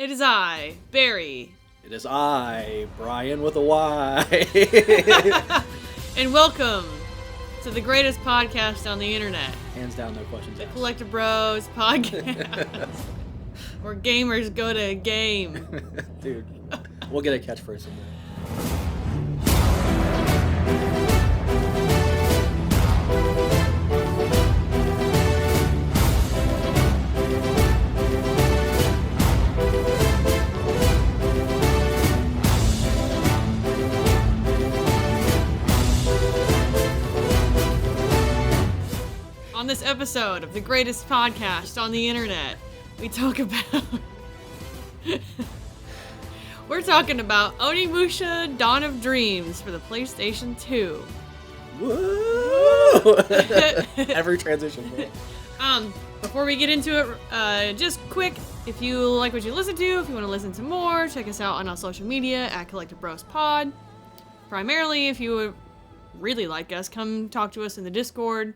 It is I, Barry. It is I, Brian with a Y. And welcome to the greatest podcast on the internet. Hands down, no questions asked. The Collecti-Bros podcast. Where gamers go to a game. Dude, we'll get a catchphrase someday. On this episode of the greatest podcast on the internet, we talk about... We're talking about Onimusha Dawn of Dreams for the PlayStation 2. Woo! Every transition. Before we get into it, just quick, if you like what you listen to, if you want to listen to more, check us out on our social media at Collecti-Bros Pod. Primarily, if you would really like us, come talk to us in the Discord.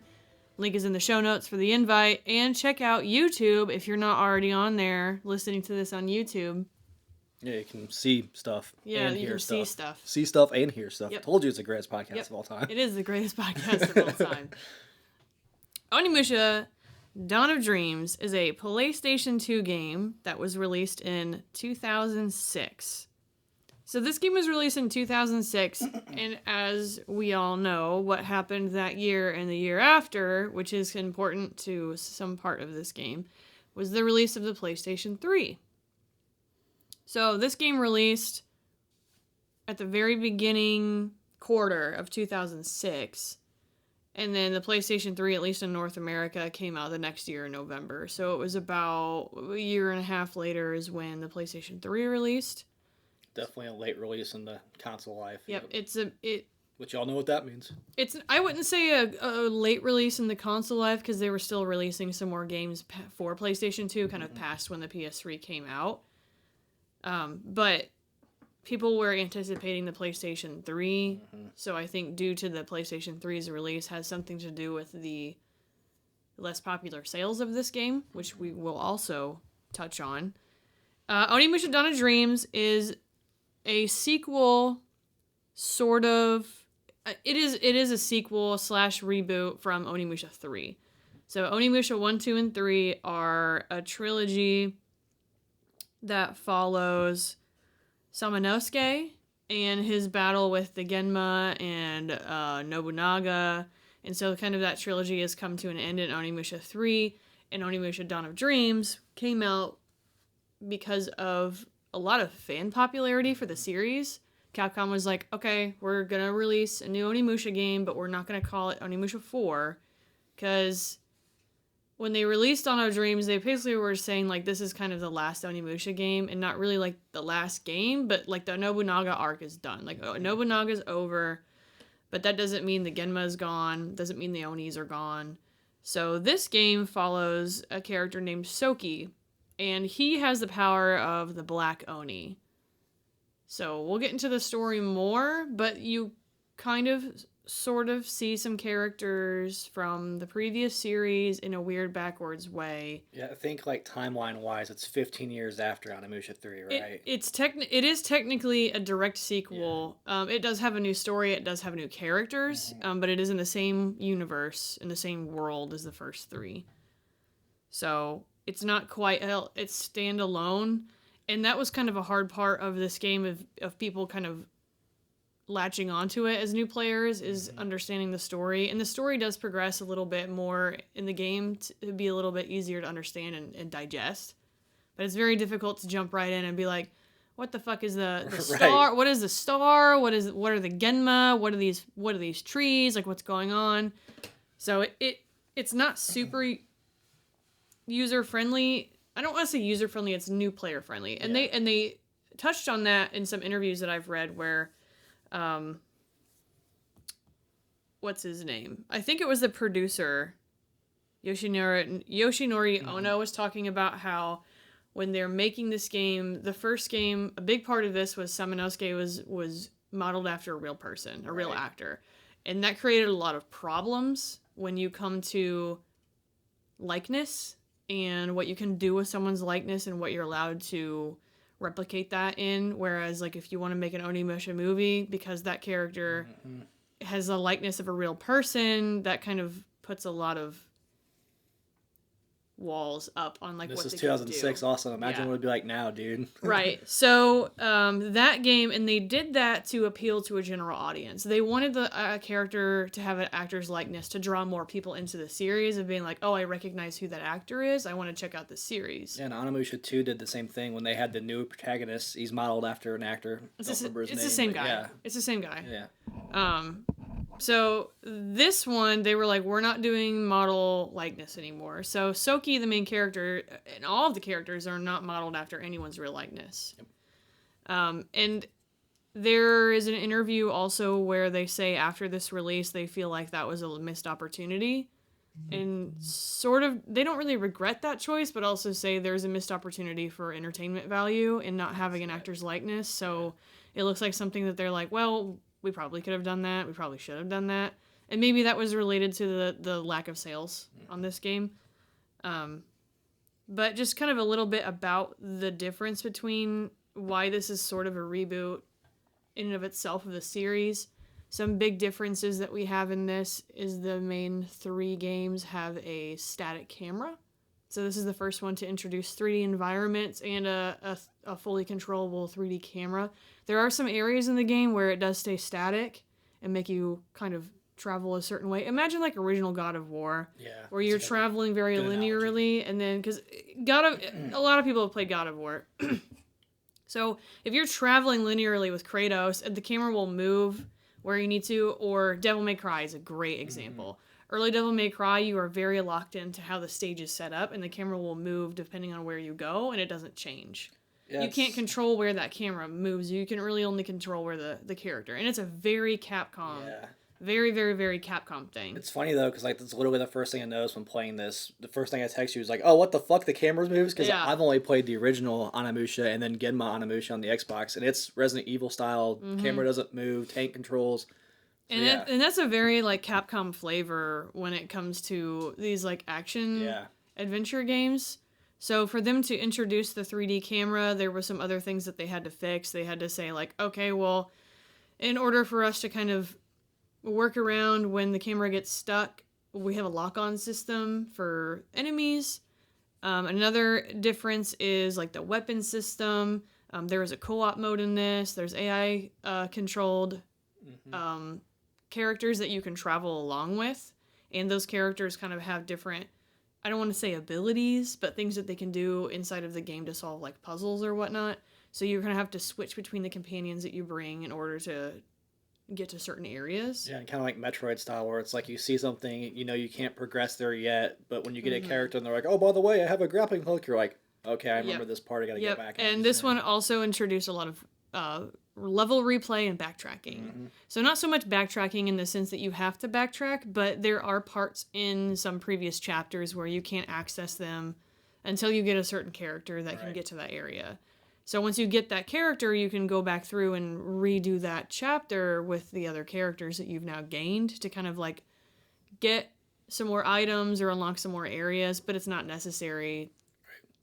Link is in the show notes for the invite. And check out YouTube if you're not already on there listening to this on YouTube. Yeah, you can see stuff. Yeah, and you hear can stuff. see stuff. See stuff and hear stuff. Yep. I told you it's the greatest podcast of all time. It is the greatest podcast of all time. Onimusha Dawn of Dreams is a PlayStation 2 game that was released in 2006. So this game was released in 2006, and as we all know, what happened that year and the year after, which is important to some part of this game, was the release of the PlayStation 3. So this game released at the very beginning quarter of 2006, and then the PlayStation 3, at least in North America, came out the next year in November. So it was about a year and a half later is when the PlayStation 3 released. Definitely a late release in the console life. Yep, Which y'all know what that means. I wouldn't say a late release in the console life because they were still releasing some more games for PlayStation 2, kind of past when the PS3 came out. But people were anticipating the PlayStation 3, so I think due to the PlayStation 3's release has something to do with the less popular sales of this game, which we will also touch on. Onimusha Dawn of Dreams is a sequel, sort of. It is a sequel / reboot from Onimusha 3. So Onimusha 1, 2, and 3 are a trilogy that follows Samanosuke and his battle with the Genma and Nobunaga. And so kind of that trilogy has come to an end in Onimusha 3. And Onimusha Dawn of Dreams came out because of a lot of fan popularity for the series. Capcom was like, okay, we're going to release a new Onimusha game, but we're not going to call it Onimusha 4. Because when they released Dawn of Dreams, they basically were saying, like, this is kind of the last Onimusha game, and not really, like, the last game, but, like, the Nobunaga arc is done. Like, Nobunaga's over, but that doesn't mean the Genma is gone, doesn't mean the Onis are gone. So this game follows a character named Soki, and he has the power of the Black Oni. So we'll get into the story more, but you kind of sort of see some characters from the previous series in a weird backwards way. Yeah, I think like timeline-wise, it's 15 years after Onimusha 3, right? It is technically a direct sequel. Yeah. It does have a new story, it does have new characters, but it is in the same universe, in the same world as the first three. So it's not quite, it's standalone, and that was kind of a hard part of this game of people kind of latching onto it as new players, is understanding the story. And the story does progress a little bit more in the game to be a little bit easier to understand and digest. But it's very difficult to jump right in and be like, what the fuck is the star? Right. What is the star? What are the Genma? What are these trees? Like, what's going on? So it's not super user friendly. I don't want to say user friendly, it's new player friendly. And they touched on that in some interviews that I've read where what's his name? I think it was the producer, Yoshinori Ono, was talking about how when they're making this game, the first game, a big part of this was Samanosuke was modeled after a real person, a real actor. And that created a lot of problems when you come to likeness and what you can do with someone's likeness and what you're allowed to replicate that in. Whereas, like, if you want to make an Onimusha movie, because that character has a likeness of a real person, that kind of puts a lot of walls up on, like, this what is they 2006 can do. also. Imagine what it'd be like now, dude. Right. So that game, and they did that to appeal to a general audience. They wanted the character to have an actor's likeness to draw more people into the series of being like, oh, I recognize who that actor is. I want to check out the series. Yeah, and Onimusha 2 did the same thing when they had the new protagonist. He's modeled after an actor. It's name, the same guy. Yeah. It's the same guy. Yeah. So this one, they were like, we're not doing model likeness anymore. So Soki, the main character, and all of the characters are not modeled after anyone's real likeness. Yep. And there is an interview also where they say after this release, they feel like that was a missed opportunity. And sort of, they don't really regret that choice, but also say there's a missed opportunity for entertainment value in not having an actor's likeness. So it looks like something that they're like, well, we probably could have done that. We probably should have done that. And maybe that was related to the lack of sales on this game. But just kind of a little bit about the difference between why this is sort of a reboot in and of itself of the series. Some big differences that we have in this is the main 3 games have a static camera. So this is the first one to introduce 3D environments and a fully controllable 3D camera. There are some areas in the game where it does stay static and make you kind of travel a certain way. Imagine like original God of War, where you're traveling very linearly, and then because a lot of people have played God of War. So if you're traveling linearly with Kratos, the camera will move where you need to, or Devil May Cry is a great example. Early Devil May Cry, you are very locked into how the stage is set up, and the camera will move depending on where you go, and it doesn't change. Yeah, you can't control where that camera moves. You can really only control where the character. And it's a very Capcom, very, very, very Capcom thing. It's funny, though, because like that's literally the first thing I noticed when playing this. The first thing I text you was like, oh, what the fuck, the camera moves? Because I've only played the original Onimusha and then Genma Onimusha on the Xbox, and it's Resident Evil style. Camera doesn't move, tank controls. So, and that's a very like Capcom flavor when it comes to these like action adventure games. So for them to introduce the 3D camera, there were some other things that they had to fix. They had to say like, okay, well, in order for us to kind of work around when the camera gets stuck, we have a lock-on system for enemies. Another difference is like the weapon system. There is a co-op mode in this. There's AI controlled characters that you can travel along with, and those characters kind of have different, I don't want to say abilities, but things that they can do inside of the game to solve like puzzles or whatnot. So you're going to have to switch between the companions that you bring in order to get to certain areas. Yeah, and kind of like Metroid style, where it's like you see something, you know, you can't progress there yet, but when you get a character and they're like, oh, by the way, I have a grappling hook, you're like, okay, I remember this part, I gotta get back. And this one also introduced a lot of level replay and backtracking. So not so much backtracking in the sense that you have to backtrack, but there are parts in some previous chapters where you can't access them until you get a certain character that can get to that area. So once you get that character, you can go back through and redo that chapter with the other characters that you've now gained to kind of like get some more items or unlock some more areas, but it's not necessary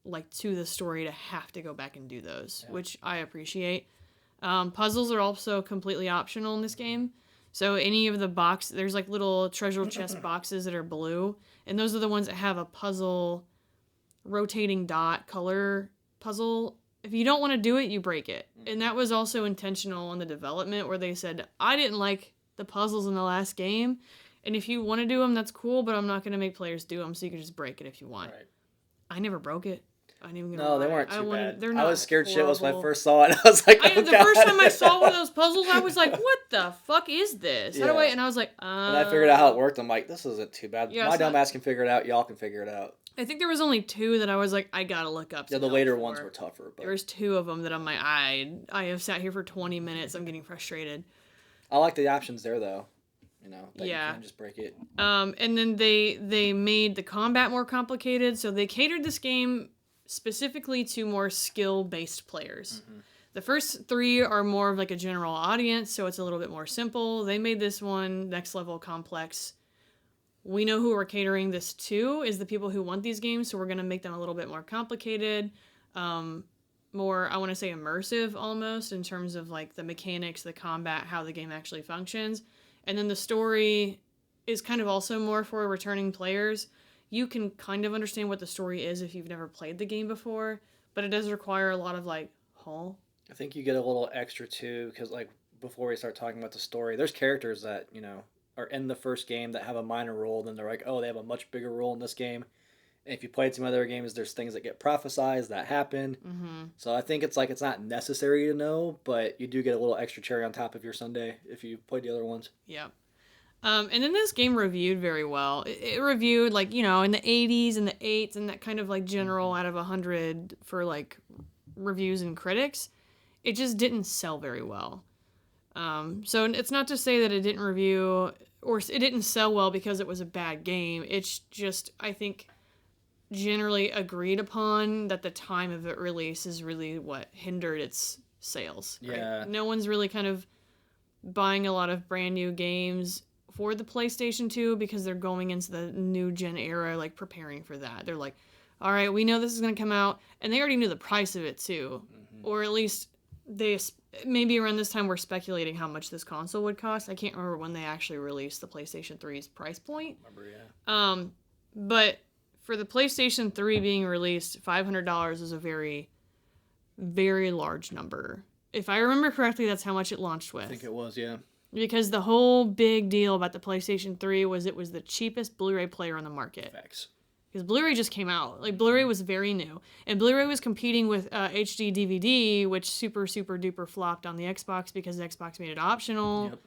like to the story to have to go back and do those, which I appreciate. Puzzles are also completely optional in this game. So any of the there's like little treasure chest boxes that are blue, and those are the ones that have a puzzle rotating dot color puzzle. If you don't want to do it, you break it. And that was also intentional in the development where they said, I didn't like the puzzles in the last game, and if you want to do them, that's cool, but I'm not going to make players do them, so you can just break it if you want. Right. I never broke it. I didn't even No, they weren't too bad. They're not I was scared horrible. shitless when I first saw it. I was like, oh, the first time I saw one of those puzzles, I was like, what the fuck is this? How do I... And I was like, And I figured out how it worked. I'm like, this isn't too bad. My dumb ass can figure it out. Y'all can figure it out. I think there was only 2 that I was like, I gotta look up. Yeah, the later ones were tougher. But... There was 2 of them that I'm like, I have sat here for 20 minutes. I'm getting frustrated. I like the options there, though. You know, that you can just break it. And then they made the combat more complicated, so they catered this game specifically to more skill-based players. The first 3 are more of like a general audience, so it's a little bit more simple. They made this one next level complex. We know who we're catering this to is the people who want these games, so we're going to make them a little bit more complicated. more, I want to say, immersive almost in terms of like the mechanics, the combat, how the game actually functions. And then the story is kind of also more for returning players. You can kind of understand what the story is if you've never played the game before, but it does require a lot of like, I think you get a little extra too, because like before we start talking about the story, there's characters that, are in the first game that have a minor role, then they're like, oh, they have a much bigger role in this game. And if you played some other games, there's things that get prophesized that happen. Mm-hmm. So I think it's like it's not necessary to know, but you do get a little extra cherry on top of your sundae if you played the other ones. Yeah. And then this game reviewed very well. It reviewed like, in the 80s and the 8s and that kind of like general out of 100 for like reviews and critics. It just didn't sell very well. So it's not to say that it didn't review or it didn't sell well because it was a bad game. It's just, I think, generally agreed upon that the time of its release is really what hindered its sales. Right? Yeah. No one's really kind of buying a lot of brand new games for the PlayStation 2 because they're going into the new gen era, like preparing for that. They're like, all right, we know this is going to come out, and they already knew the price of it too. Mm-hmm. Or at least they maybe around this time were speculating how much this console would cost. I can't remember when they actually released the PlayStation 3's price point. But for the PlayStation 3 being released, $500 is a very, very large number. If I remember correctly, that's how much it launched with. I think it was, yeah. Because the whole big deal about the PlayStation 3 was it was the cheapest Blu-ray player on the market. Facts. Because Blu-ray just came out. Like, Blu-ray was very new. And Blu-ray was competing with HD DVD, which super, super duper flopped on the Xbox because the Xbox made it optional. Yep.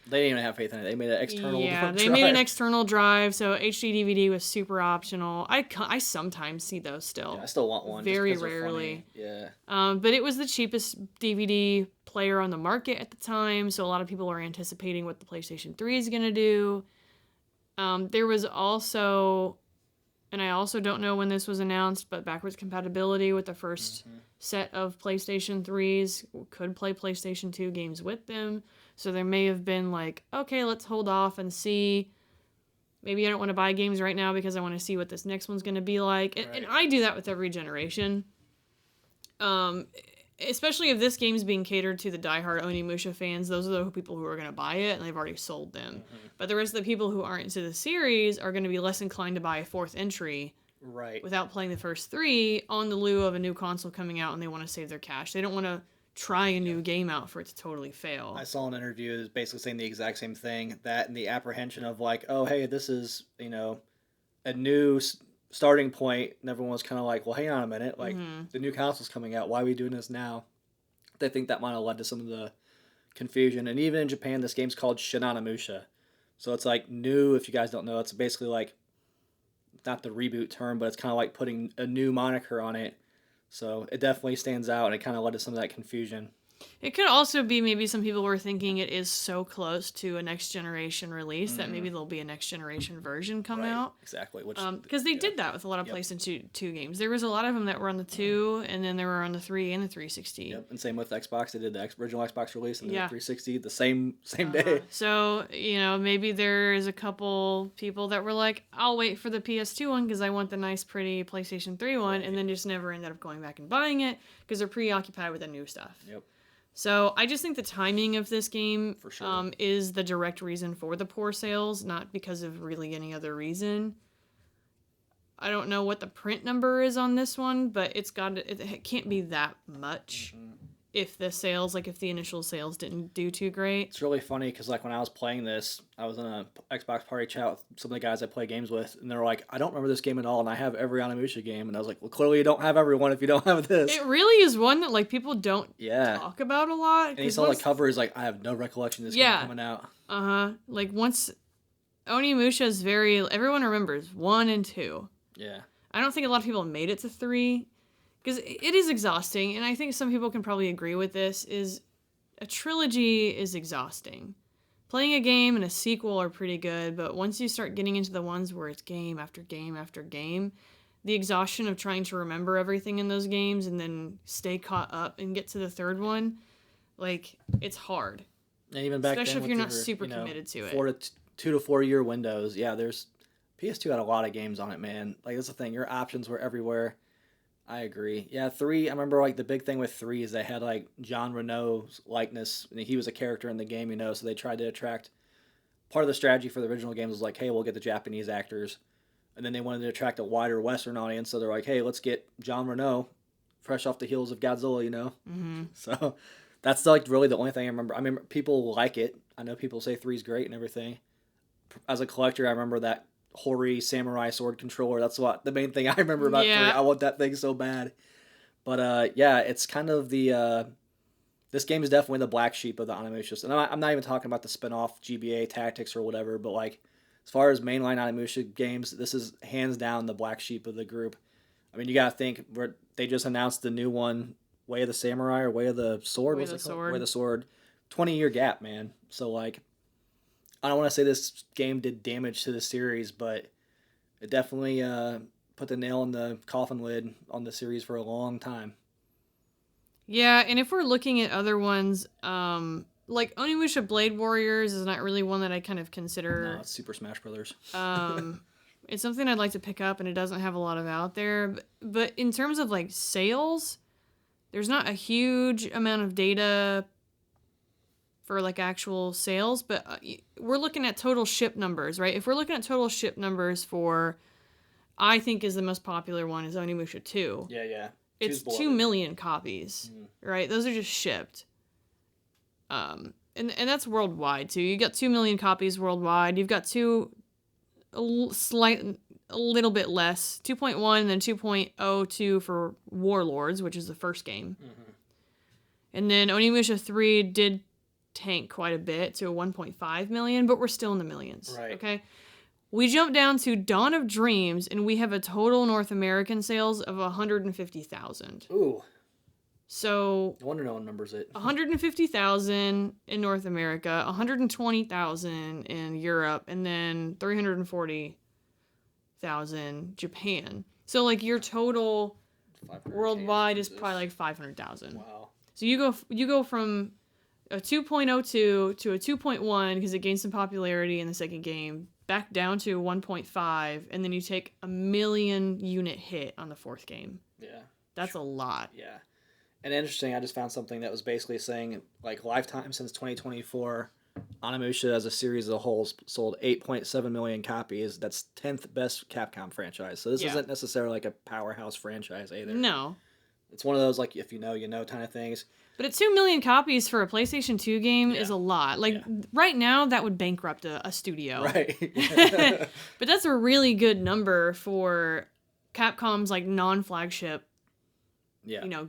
They didn't even have faith in it. They made an external drive. Yeah, they made an external drive, so HD DVD was super optional. I sometimes see those still. Yeah, I still want one. Very rarely. Yeah. But it was the cheapest DVD player on the market at the time, so a lot of people are anticipating what the PlayStation 3 is going to do. There was also, and I also don't know when this was announced, but backwards compatibility with the first set of PlayStation 3s could play PlayStation 2 games with them. So there may have been like, okay, let's hold off and see. Maybe I don't want to buy games right now because I want to see what this next one's going to be like. Right. And I do that with every generation. Especially if this game's being catered to the diehard Onimusha fans. Those are the people who are going to buy it, and they've already sold them. Mm-hmm. But the rest of the people who aren't into the series are going to be less inclined to buy a fourth entry. Right. Without playing the first three on the lieu of a new console coming out, and they want to save their cash. They don't want to try a new game out for it to totally fail. I saw an interview that's basically saying the exact same thing, that and the apprehension of like, oh, hey, this is, a new starting point, and everyone was kind of like, well, hang on a minute, like, the new console's coming out, why are we doing this now? They think that might have led to some of the confusion, and even in Japan, this game's called Onimusha, so it's like new, if you guys don't know, it's basically like, not the reboot term, but it's kind of like putting a new moniker on it. So it definitely stands out, and it kind of led to some of that confusion. It could also be maybe some people were thinking it is so close to a next generation release that maybe there'll be a next generation version come out. Exactly. Because they did that with a lot of PlayStation 2 games. There was a lot of them that were on the 2, and then they were on the 3 and the 360. Yep, and same with Xbox. They did the original Xbox release and the 360 the same day. So, maybe there is a couple people that were like, I'll wait for the PS2 one because I want the nice, pretty PlayStation 3 one, and then just never ended up going back and buying it because they're preoccupied with the new stuff. Yep. So I just think the timing of this game is the direct reason for the poor sales, not because of really any other reason. I don't know what the print number is on this one, but it can't be that much if the initial sales didn't do too great. It's really funny because like when I was playing this, I was in a Xbox party chat with some of the guys I play games with, and they were like, I don't remember this game at all, and I have every Onimusha game, and I was like, well, clearly you don't have everyone if you don't have this. It really is one that like people don't talk about a lot. And he saw the cover, is like, I have no recollection of this game coming out. Like once Onimusha is everyone remembers 1 and 2. Yeah. I don't think a lot of people made it to 3. Because it is exhausting, and I think some people can probably agree with this, is a trilogy is exhausting. Playing a game and a sequel are pretty good, but once you start getting into the ones where it's game after game after game, the exhaustion of trying to remember everything in those games and then stay caught up and get to the third one, like, it's hard. And even back especially then, if you're not super committed to it. 2 to 4 year windows, there's PS2 had a lot of games on it, man. Like, that's the thing, your options were everywhere. I agree. Yeah, 3, I remember, like, the big thing with 3 is they had, like, Jean Reno's likeness. And he was a character in the game, so they tried to attract... Part of the strategy for the original games was like, hey, we'll get the Japanese actors. And then they wanted to attract a wider Western audience, so they're like, hey, let's get Jean Reno, fresh off the heels of Godzilla. Mm-hmm. So that's, like, really the only thing I remember. I mean, people like it. I know people say 3's great and everything. As a collector, I remember that hoary samurai sword controller. That's what the main thing I remember about 3. I want that thing so bad. But yeah, it's kind of the this game is definitely the black sheep of the Onimusha. And I'm not even talking about the spin-off GBA Tactics or whatever, but, like, as far as mainline Onimusha games, this is hands down the black sheep of the group. I mean, you gotta think, they just announced the new one, Way of the Samurai or Way of the Sword. Way of the Sword. 20-year gap, man. So, like, I don't want to say this game did damage to the series, but it definitely put the nail in the coffin lid on the series for a long time. Yeah, and if we're looking at other ones, like Onimusha Blade Warriors is not really one that I kind of consider. No, it's Super Smash Brothers. It's something I'd like to pick up, and it doesn't have a lot of out there. But in terms of, like, sales, there's not a huge amount of data for, like, actual sales, but we're looking at total ship numbers, right? If we're looking at total ship numbers for, I think is the most popular one is Onimusha 2. Yeah. It's 2 million copies, right? Those are just shipped. And that's worldwide, too. You got 2 million copies worldwide. You've got a little bit less, 2.1 and then 2.02 for Warlords, which is the first game. Mm-hmm. And then Onimusha 3 did tank quite a bit to a 1.5 million, but we're still in the millions. Right. Okay. We jump down to Dawn of Dreams, and we have a total North American sales of 150,000. Ooh. So... I wonder no one numbers it. 150,000 in North America, 120,000 in Europe, and then 340,000 Japan. So, like, your total worldwide is probably like 500,000. Wow. So you go from a 2.02 to a 2.1 because it gained some popularity in the second game, back down to 1.5, and then you take a 1 million unit hit on the fourth game. Yeah. That's a lot. Yeah. And interesting, I just found something that was basically saying, like, lifetime since 2024, Onimusha as a series as a whole sold 8.7 million copies. That's 10th best Capcom franchise. So this isn't necessarily like a powerhouse franchise either. No. It's one of those, like, if you know, you know kind of things. But at 2 million copies for a PlayStation 2 game is a lot. Like, right now, that would bankrupt a studio. Right. But that's a really good number for Capcom's, like, non-flagship,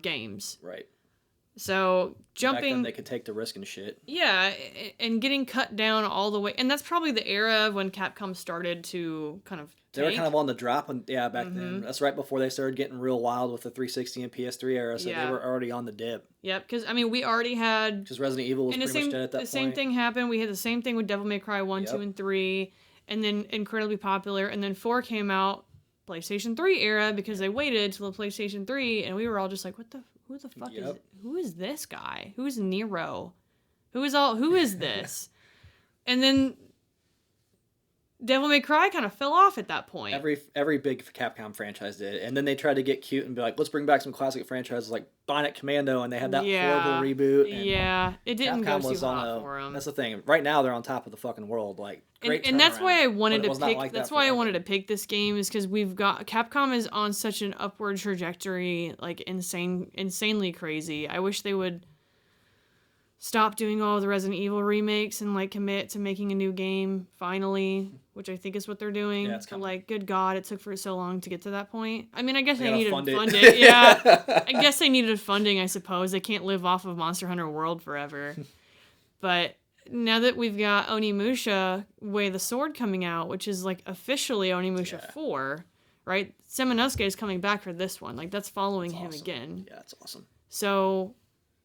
games. Right. So, jumping... Back then, they could take the risk and shit. Yeah, and getting cut down all the way... And that's probably the era of when Capcom started to kind of They were kind of on the drop, back then. That's right before they started getting real wild with the 360 and PS3 era, so they were already on the dip. Yep, because, I mean, we already had... Because Resident Evil was pretty much dead at that point. The same thing happened. We had the same thing with Devil May Cry 1, 2, and 3, and then incredibly popular, and then 4 came out, PlayStation 3 era, because they waited till the PlayStation 3, and we were all just like, who the fuck is it? Who is this guy? Who is Nero? Who is this? And then Devil May Cry kind of fell off at that point. Every big Capcom franchise did, and then they tried to get cute and be like, let's bring back some classic franchises like Bionic Commando, and they had that horrible reboot. And it didn't go too hot for them. That's the thing. Right now, they're on top of the fucking world. Like, great and that's why I wanted to pick. Like that's why I wanted to pick this game is because we've got Capcom is on such an upward trajectory, like insanely crazy. I wish they would stop doing all the Resident Evil remakes and, like, commit to making a new game finally, which I think is what they're doing. Yeah, it's but, like, good God, it took for so long to get to that point. I mean, I guess they needed funding. Yeah. I guess they needed funding, I suppose. They can't live off of Monster Hunter World forever. But now that we've got Onimusha Way of the Sword coming out, which is, like, officially Onimusha 4, right? Semonosuke is coming back for this one. Like, that's following him again. Yeah, that's awesome. So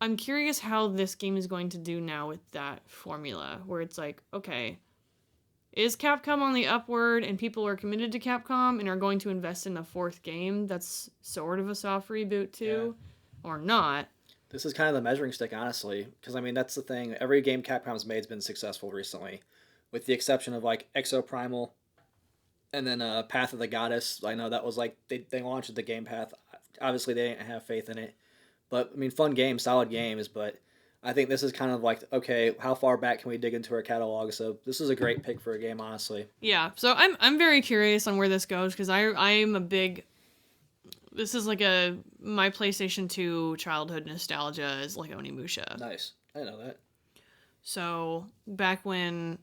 I'm curious how this game is going to do now with that formula, where it's like, okay, is Capcom on the upward and people are committed to Capcom and are going to invest in a fourth game that's sort of a soft reboot too, or not? This is kind of the measuring stick, honestly, because, I mean, that's the thing. Every game Capcom's made has been successful recently, with the exception of, like, Exoprimal and then Path of the Goddess. I know that was, like, they launched the Game Path obviously they didn't have faith in it. But, I mean, fun game, solid games, but I think this is kind of like, okay, how far back can we dig into our catalog? So this is a great pick for a game, honestly. Yeah, so I'm very curious on where this goes, because I'm a big... This is like my PlayStation 2 childhood nostalgia is like Onimusha. Nice. I didn't know that. So, back when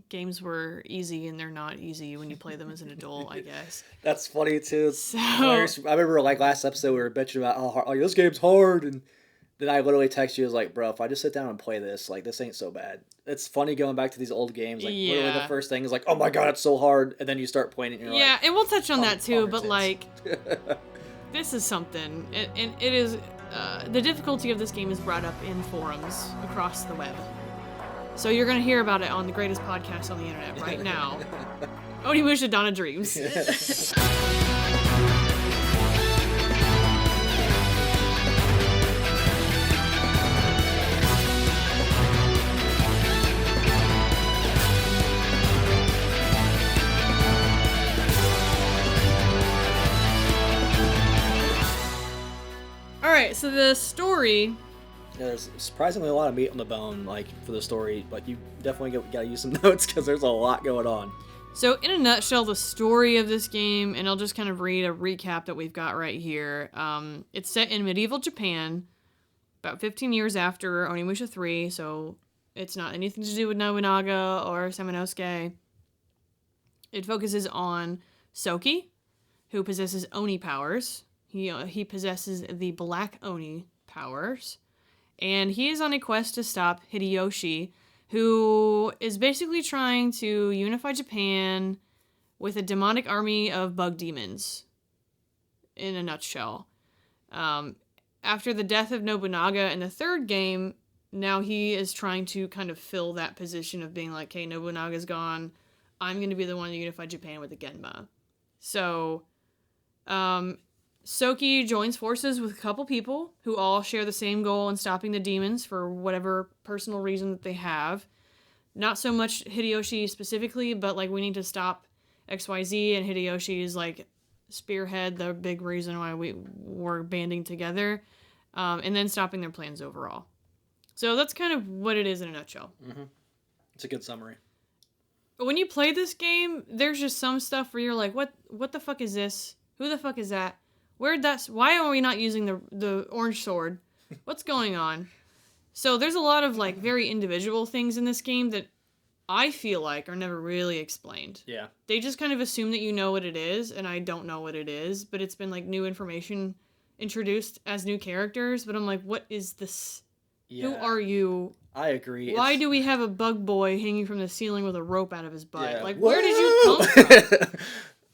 games were easy and they're not easy when you play them as an adult, I guess. That's funny too. So, I remember like last episode we were bitching about how hard, like, this game's hard, and then I literally text you, I was like, bro, if I just sit down and play this, like, this ain't so bad. It's funny going back to these old games, like, literally the first thing is like, oh my god, it's so hard, and then you start playing it and you're like... and we'll touch on that too, but like, this is something, and it is, the difficulty of this game is brought up in forums across the web. So you're going to hear about it on the greatest podcast on the internet right now. Onimusha Dawn of Dreams. Alright, so the story... Yeah, there's surprisingly a lot of meat on the bone, like, for the story, but you definitely gotta use some notes, because there's a lot going on. So, in a nutshell, the story of this game, and I'll just kind of read a recap that we've got right here. It's set in medieval Japan, about 15 years after Onimusha 3, so it's not anything to do with Nobunaga or Samanosuke. It focuses on Soki, who possesses Oni powers. He possesses the Black Oni powers. And he is on a quest to stop Hideyoshi, who is basically trying to unify Japan with a demonic army of bug demons, in a nutshell. After the death of Nobunaga in the third game, now he is trying to kind of fill that position of being like, hey, Nobunaga's gone, I'm going to be the one to unify Japan with the Genma. So, Soki joins forces with a couple people who all share the same goal in stopping the demons for whatever personal reason that they have. Not so much Hideyoshi specifically, but like we need to stop XYZ, and Hideyoshi is like spearhead, the big reason why we're banding together, and then stopping their plans overall. So that's kind of what it is in a nutshell. Mm-hmm. It's a good summary. But when you play this game, there's just some stuff where you're like, what the fuck is this? Who the fuck is that? Why are we not using the orange sword? What's going on? So there's a lot of like very individual things in this game that I feel like are never really explained. Yeah. They just kind of assume that you know what it is, and I don't know what it is, but it's been like new information introduced as new characters, but I'm like, what is this? Yeah. Who are you? I agree. Why do we have a bug boy hanging from the ceiling with a rope out of his butt? Yeah. Like, where did you come from?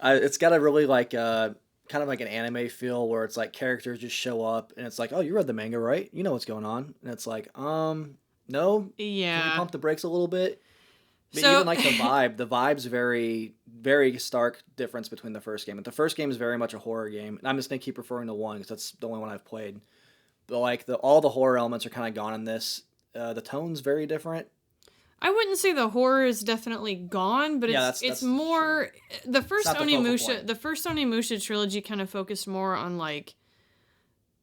It's got a really like kind of like an anime feel where it's like characters just show up and it's like, oh, you read the manga, right? You know what's going on. And it's like, no? Yeah. Can we pump the brakes a little bit? But even like the vibe's very, very stark difference between the first game. But the first game is very much a horror game. And I'm just going to keep referring to one because that's the only one I've played. But like all the horror elements are kind of gone in this. The tone's very different. I wouldn't say the horror is definitely gone, but it's more true. The first Onimusha trilogy kind of focused more on like,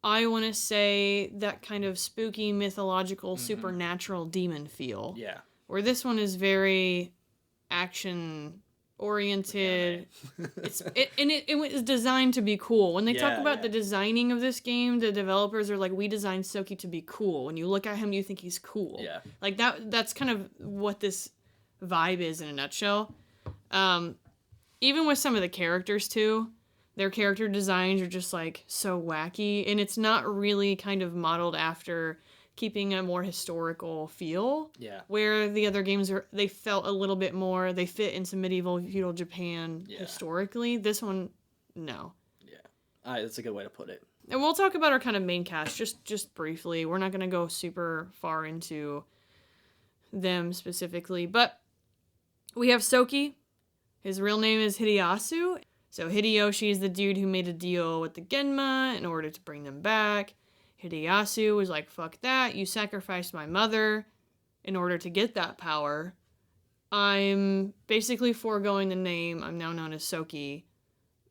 I want to say that kind of spooky mythological supernatural demon feel. Yeah. Where this one is very action oriented. It was designed to be cool. When they talk about the designing of this game, the developers are like, we designed Soki to be cool. When you look at him, you think he's cool. Yeah. Like that's kind of what this vibe is in a nutshell. Even with some of the characters too, their character designs are just like so wacky, and it's not really kind of modeled after keeping a more historical feel. Yeah. Where the other games they felt a little bit more, they fit into medieval feudal Japan historically. This one, no. Yeah. That's a good way to put it. And we'll talk about our kind of main cast just briefly. We're not going to go super far into them specifically, but we have Soki. His real name is Hideyasu. So Hideyoshi is the dude who made a deal with the Genma in order to bring them back. Hideyasu was like, fuck that, you sacrificed my mother in order to get that power. I'm basically foregoing the name, I'm now known as Soki.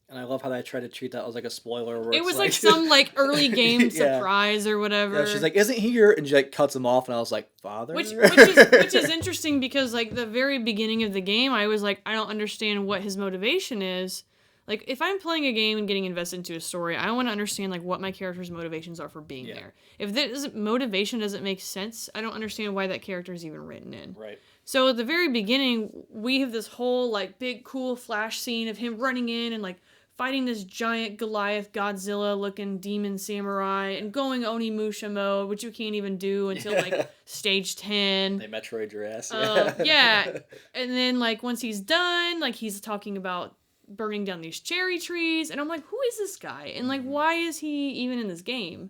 And I love how they tried to treat that as like a spoiler. Where it was like some like early game surprise or whatever. Yeah, she's like, "Isn't he your?" And she like cuts him off, and I was like, "Father." Which is interesting because like the very beginning of the game, I was like, I don't understand what his motivation is. Like if I'm playing a game and getting invested into a story, I want to understand like what my character's motivations are for being there. If that motivation doesn't make sense, I don't understand why that character is even written in. Right. So at the very beginning, we have this whole like big cool flash scene of him running in and like fighting this giant Goliath Godzilla-looking demon samurai and going Onimusha mode, which you can't even do until, like, stage 10. They Metroid your ass. Yeah. And then, like, once he's done, like, he's talking about burning down these cherry trees. And I'm like, who is this guy? And, like, why is he even in this game?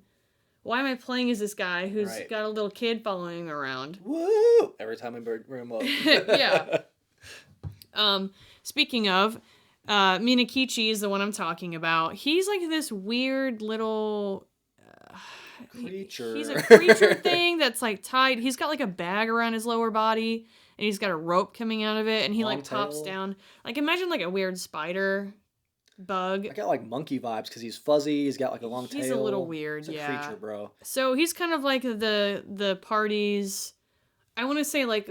Why am I playing as this guy who's got a little kid following around? Woo! Every time I bring him up. Yeah. Speaking of... Minakichi is the one I'm talking about. He's like this weird little creature. He's a creature thing that's like tied. He's got like a bag around his lower body, and he's got a rope coming out of it, and he Long like pops down. Like imagine like a weird spider bug. I got like monkey vibes because he's fuzzy. He's got like a long tail. He's a little weird. He's a creature, bro. So he's kind of like the party's, I want to say like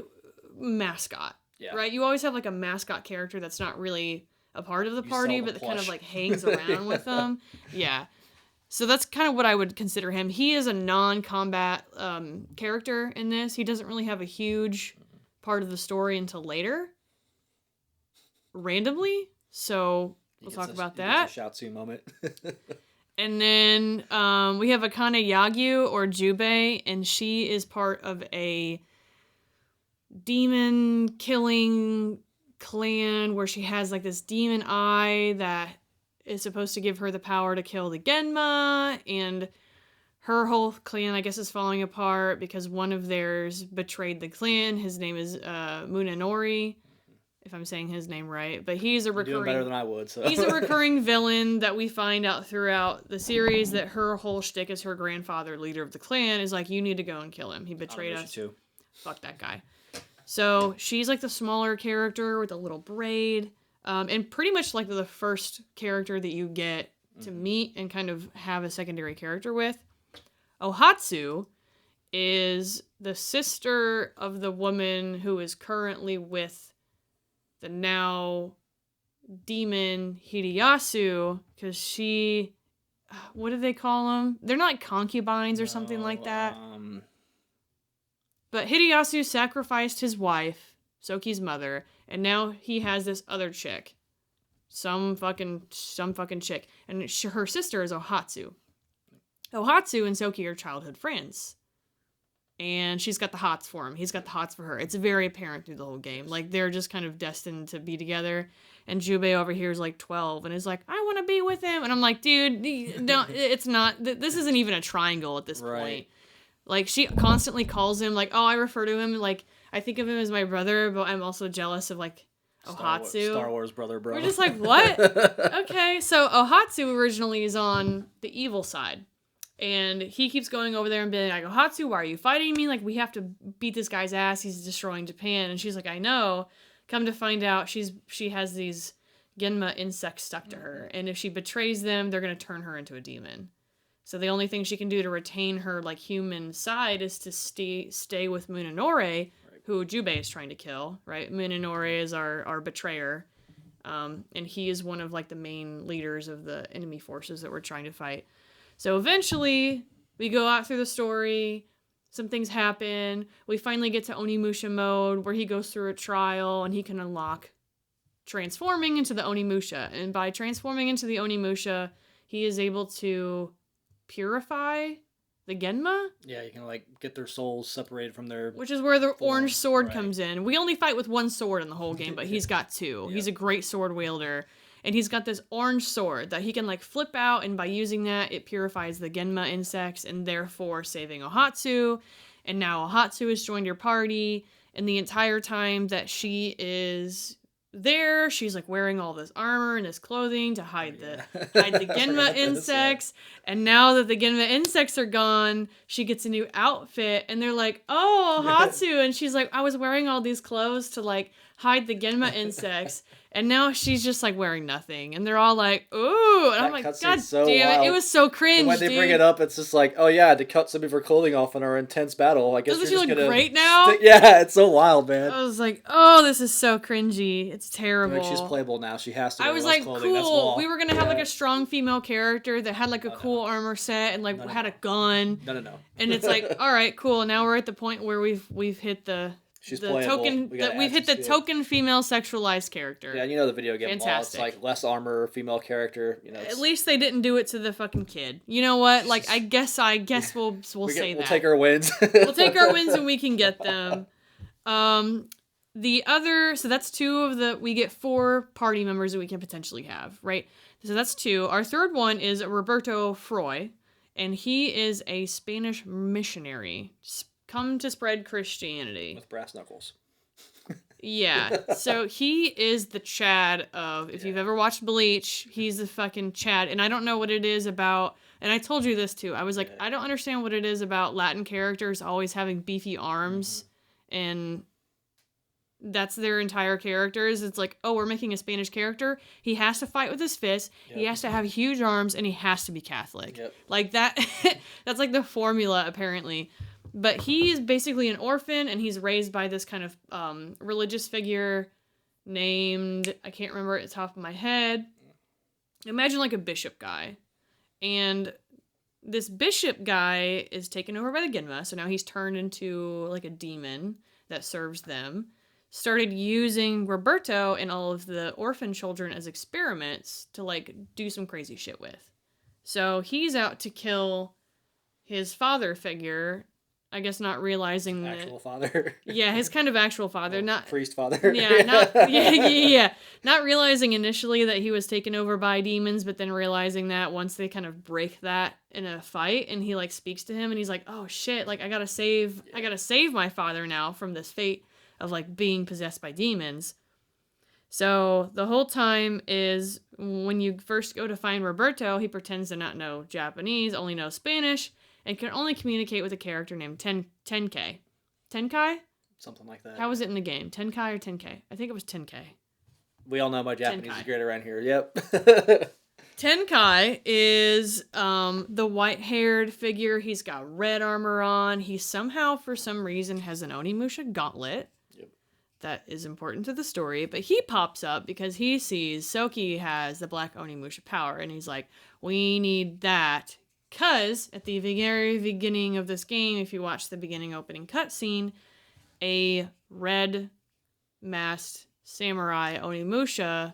mascot. Yeah. Right. You always have like a mascot character that's not really a part of the party, but kind of like hangs around with them. Yeah. So that's kind of what I would consider him. He is a non-combat character in this. He doesn't really have a huge part of the story until later. Randomly. So we'll talk about that. He gets a Shiatsu moment. And then we have Akane Yagyu or Jubei, and she is part of a demon killing clan where she has like this demon eye that is supposed to give her the power to kill the Genma, and her whole clan I guess is falling apart because one of theirs betrayed the clan. His name is Munenori, if I'm saying his name right, but he's a recurring... You're doing better than I would, so... He's a recurring villain that we find out throughout the series that her whole shtick as her grandfather, leader of the clan, is like, you need to go and kill him. He betrayed us. Too. Fuck that guy. So she's like the smaller character with a little braid, and pretty much like the first character that you get to meet and kind of have a secondary character with. Ohatsu is the sister of the woman who is currently with the now demon Hideyasu, because she... What do they call them? They're not like concubines or something like that. But Hideyasu sacrificed his wife, Soki's mother, and now he has this other chick. Some fucking chick. And her sister is Ohatsu. Ohatsu and Soki are childhood friends. And she's got the hots for him. He's got the hots for her. It's very apparent through the whole game. Like, they're just kind of destined to be together. And Jubei over here is like 12 and is like, I want to be with him. And I'm like, dude, no, it's not. This isn't even a triangle at this point. Like, she constantly calls him, like, oh, I refer to him, like, I think of him as my brother, but I'm also jealous of, like, Ohatsu. Star Wars brother, bro. We're just like, what? Okay, so Ohatsu originally is on the evil side. And he keeps going over there and being like, Ohatsu, why are you fighting me? Like, we have to beat this guy's ass. He's destroying Japan. And she's like, I know. Come to find out, she has these Genma insects stuck to her. And if she betrays them, they're going to turn her into a demon. So the only thing she can do to retain her, like, human side is to stay with Munenori, who Jubei is trying to kill, right? Munenori is our betrayer. And he is one of, like, the main leaders of the enemy forces that we're trying to fight. So eventually, we go out through the story, some things happen, we finally get to Onimusha mode, where he goes through a trial, and he can unlock transforming into the Onimusha. And by transforming into the Onimusha, he is able to purify the Genma. Yeah, you can, like, get their souls separated from their... Which is where the orange sword comes in. We only fight with one sword in the whole game, but he's got two. Yep. He's a great sword wielder. And he's got this orange sword that he can, like, flip out, and by using that, it purifies the Genma insects, and therefore saving Ohatsu. And now Ohatsu has joined your party, and the entire time that she is there, she's, like, wearing all this armor and this clothing to hide the Genma insects. And now that the Genma insects are gone, she gets a new outfit, and they're like, oh, Ohatsu! And she's like, I was wearing all these clothes to, like, hide the Genma insects. And now she's just like wearing nothing, and they're all like, "Ooh!" And I'm like, "God damn it! It was so cringe." And when they bring it up, it's just like, "Oh yeah, to cut some of her clothing off in our intense battle. I guess doesn't you're she just look gonna great now?" Yeah, it's so wild, man. I was like, "Oh, this is so cringy. It's terrible." Like she's playable now. She has to. I wear was less like, clothing. That's cool. law. We were gonna have like a strong female character that had like a cool armor set and like had a gun. No. And it's like, all right, cool. Now we're at the point where we've hit the. She's the playable. token we've hit the token female sexualized character. Yeah, you know the video game Fantastic. law. It's like less armor, female character. You know. At least they didn't do it to the fucking kid. You know what? Like I guess we'll say that. We'll take our wins. We'll take our wins and we can get them. The other, so that's we get 4 party members that we can potentially have, right? So that's 2. Our third one is Roberto Froy, and he is a Spanish missionary come to spread Christianity. With brass knuckles. Yeah, so he is the Chad of, if you've ever watched Bleach, he's the fucking Chad, and I don't know what it is about, and I told you this too, I was like, I don't understand what it is about Latin characters always having beefy arms, and that's their entire characters. It's like, oh, we're making a Spanish character, he has to fight with his fists, he has to have huge arms, and he has to be Catholic. Like that, that's like the formula, apparently. But he's basically an orphan, and he's raised by this kind of religious figure named, I can't remember it at the top of my head. Imagine like a bishop guy. And this bishop guy is taken over by the Genma, so now he's turned into like a demon that serves them. Started using Roberto and all of the orphan children as experiments to like do some crazy shit with. So he's out to kill his father figure, I guess not realizing that... Actual father. Yeah, his kind of actual father. Not priest father. Yeah, not realizing initially that he was taken over by demons, but then realizing that once they kind of break that in a fight, and he like speaks to him, and he's like, oh shit, like I gotta save my father now from this fate of like being possessed by demons. So the whole time is when you first go to find Roberto, he pretends to not know Japanese, only knows Spanish, and can only communicate with a character named Tenkai. Tenkai? Something like that. How was it in the game? Tenkai or Tenkai? I think it was Tenkai. We all know my Japanese is great around here. Yep. Tenkai is the white-haired figure. He's got red armor on. He somehow, for some reason, has an Onimusha gauntlet. Yep. That is important to the story. But he pops up because he sees Soki has the black Onimusha power. And he's like, we need that. Because at the very beginning of this game, if you watch the beginning opening cutscene, a red masked samurai Onimusha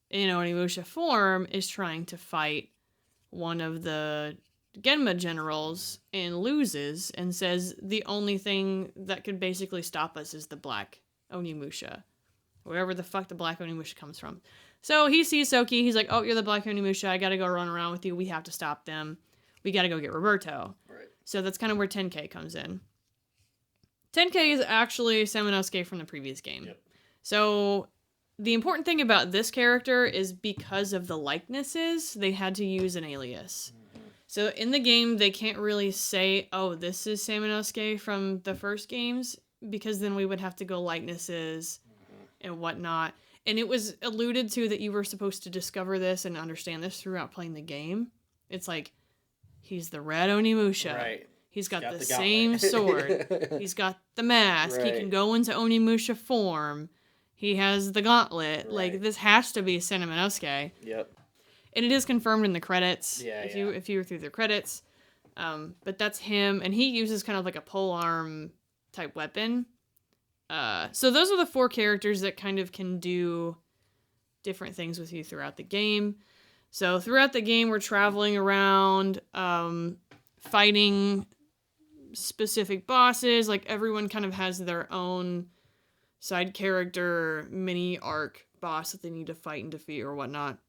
in Onimusha form is trying to fight one of the Genma generals and loses and says the only thing that could basically stop us is the black Onimusha. Wherever the fuck the black Onimusha comes from. So he sees Soki, he's like, oh, you're the black Onimusha, I gotta go run around with you, we have to stop them. We gotta go get Roberto. Right. So that's kind of where Tenkai comes in. Tenkai is actually Samanosuke from the previous game. Yep. So the important thing about this character is because of the likenesses, they had to use an alias. Mm-hmm. So in the game, they can't really say, oh, this is Samanosuke from the first games, because then we would have to go likenesses and whatnot. And it was alluded to that you were supposed to discover this and understand this throughout playing the game. It's like, he's the red Onimusha. Right. He's got the same sword. He's got the mask. Right. He can go into Onimusha form. He has the gauntlet. Right. Like, this has to be Samanosuke. Yep. And it is confirmed in the credits. Yeah, if you were through the credits. But that's him. And he uses kind of like a polearm type weapon. So those are the 4 characters that kind of can do different things with you throughout the game. So throughout the game, we're traveling around, fighting specific bosses. Like, everyone kind of has their own side character, mini arc boss that they need to fight and defeat or whatnot.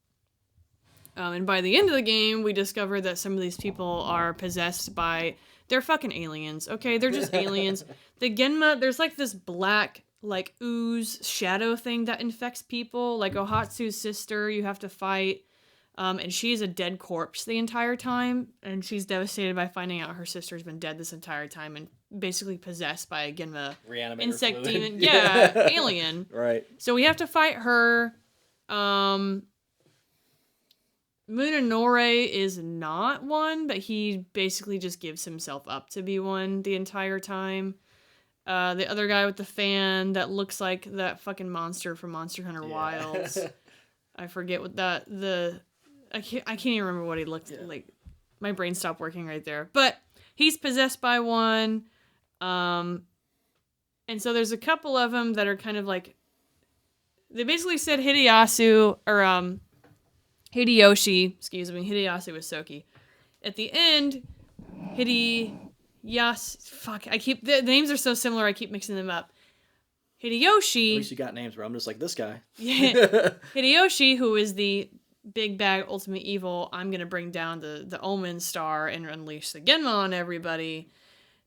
And by the end of the game, we discover that some of these people are possessed by... They're fucking aliens, okay? They're just aliens. The Genma, there's like this black, like, ooze shadow thing that infects people. Like, Ohatsu's sister, you have to fight... and she's a dead corpse the entire time, and she's devastated by finding out her sister's been dead this entire time and basically possessed by a Genma insect demon. Yeah, alien. Right. So we have to fight her. Munenori is not one, but he basically just gives himself up to be one the entire time. The other guy with the fan that looks like that fucking monster from Monster Hunter Wilds. I forget what I can't even remember what he looked like. My brain stopped working right there. But he's possessed by one. And so there's a couple of them that are kind of like, they basically said Hideyoshi was Soki. At the end, the names are so similar, I keep mixing them up. Hideyoshi. At least you got names where I'm just like this guy. Hideyoshi, who is the big bad ultimate evil, I'm going to bring down the Omen star and unleash the Genma on everybody,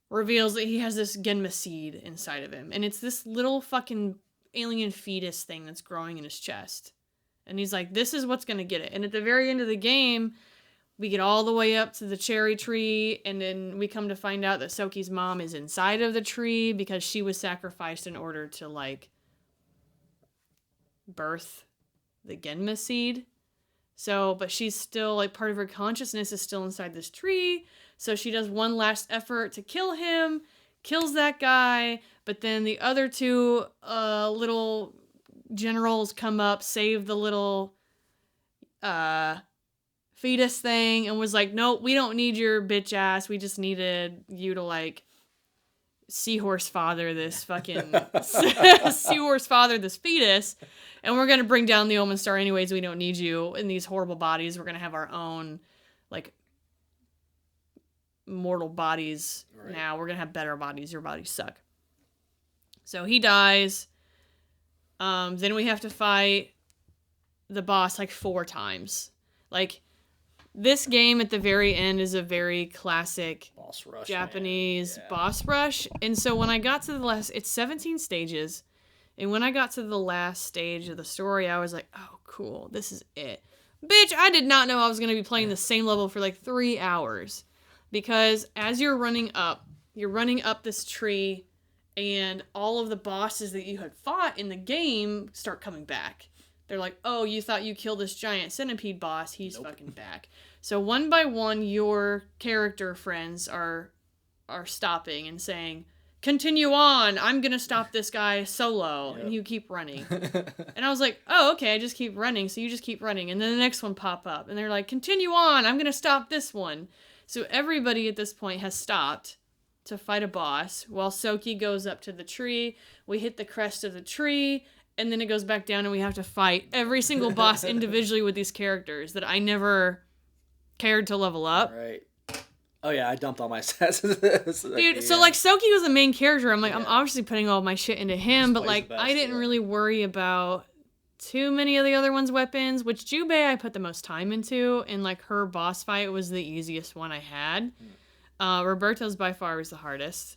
reveals that he has this Genma seed inside of him. And it's this little fucking alien fetus thing that's growing in his chest. And he's like, this is what's going to get it. And at the very end of the game, we get all the way up to the cherry tree, and then we come to find out that Soki's mom is inside of the tree because she was sacrificed in order to, like, birth the Genma seed. So, but she's still, like, part of her consciousness is still inside this tree. So she does one last effort to kill him, kills that guy, but then the other two little generals come up, save the little fetus thing, and was like, nope, we don't need your bitch ass. We just needed you to, like, seahorse father this fucking seahorse father this fetus, and we're gonna bring down the Omen Star anyways. We don't need you in these horrible bodies. We're gonna have our own, like, mortal bodies now. We're gonna have better bodies. Your bodies suck. So he dies. Then we have to fight the boss like 4 times. Like, this game at the very end is a very classic boss rush, Japanese boss rush. And so when I got to the last, it's 17 stages. And when I got to the last stage of the story, I was like, oh, cool, this is it. Bitch, I did not know I was going to be playing the same level for like 3 hours. Because as you're running up this tree, and all of the bosses that you had fought in the game start coming back. They're like, oh, you thought you killed this giant centipede boss. He's fucking back. So one by one, your character friends are stopping and saying, continue on. I'm going to stop this guy solo. Yep. And you keep running. And I was like, oh, okay, I just keep running. So you just keep running. And then the next one pop up. And they're like, continue on. I'm going to stop this one. So everybody at this point has stopped to fight a boss, while Soki goes up to the tree. We hit the crest of the tree, and then it goes back down, and we have to fight every single boss individually with these characters that I never cared to level up. Right. Oh yeah, I dumped all my stats. Dude, so like Soki was the main character. I'm like, I'm obviously putting all my shit into him, but like I didn't really worry about too many of the other ones' weapons, which Jubei I put the most time into, and like her boss fight was the easiest one I had. Roberto's by far was the hardest.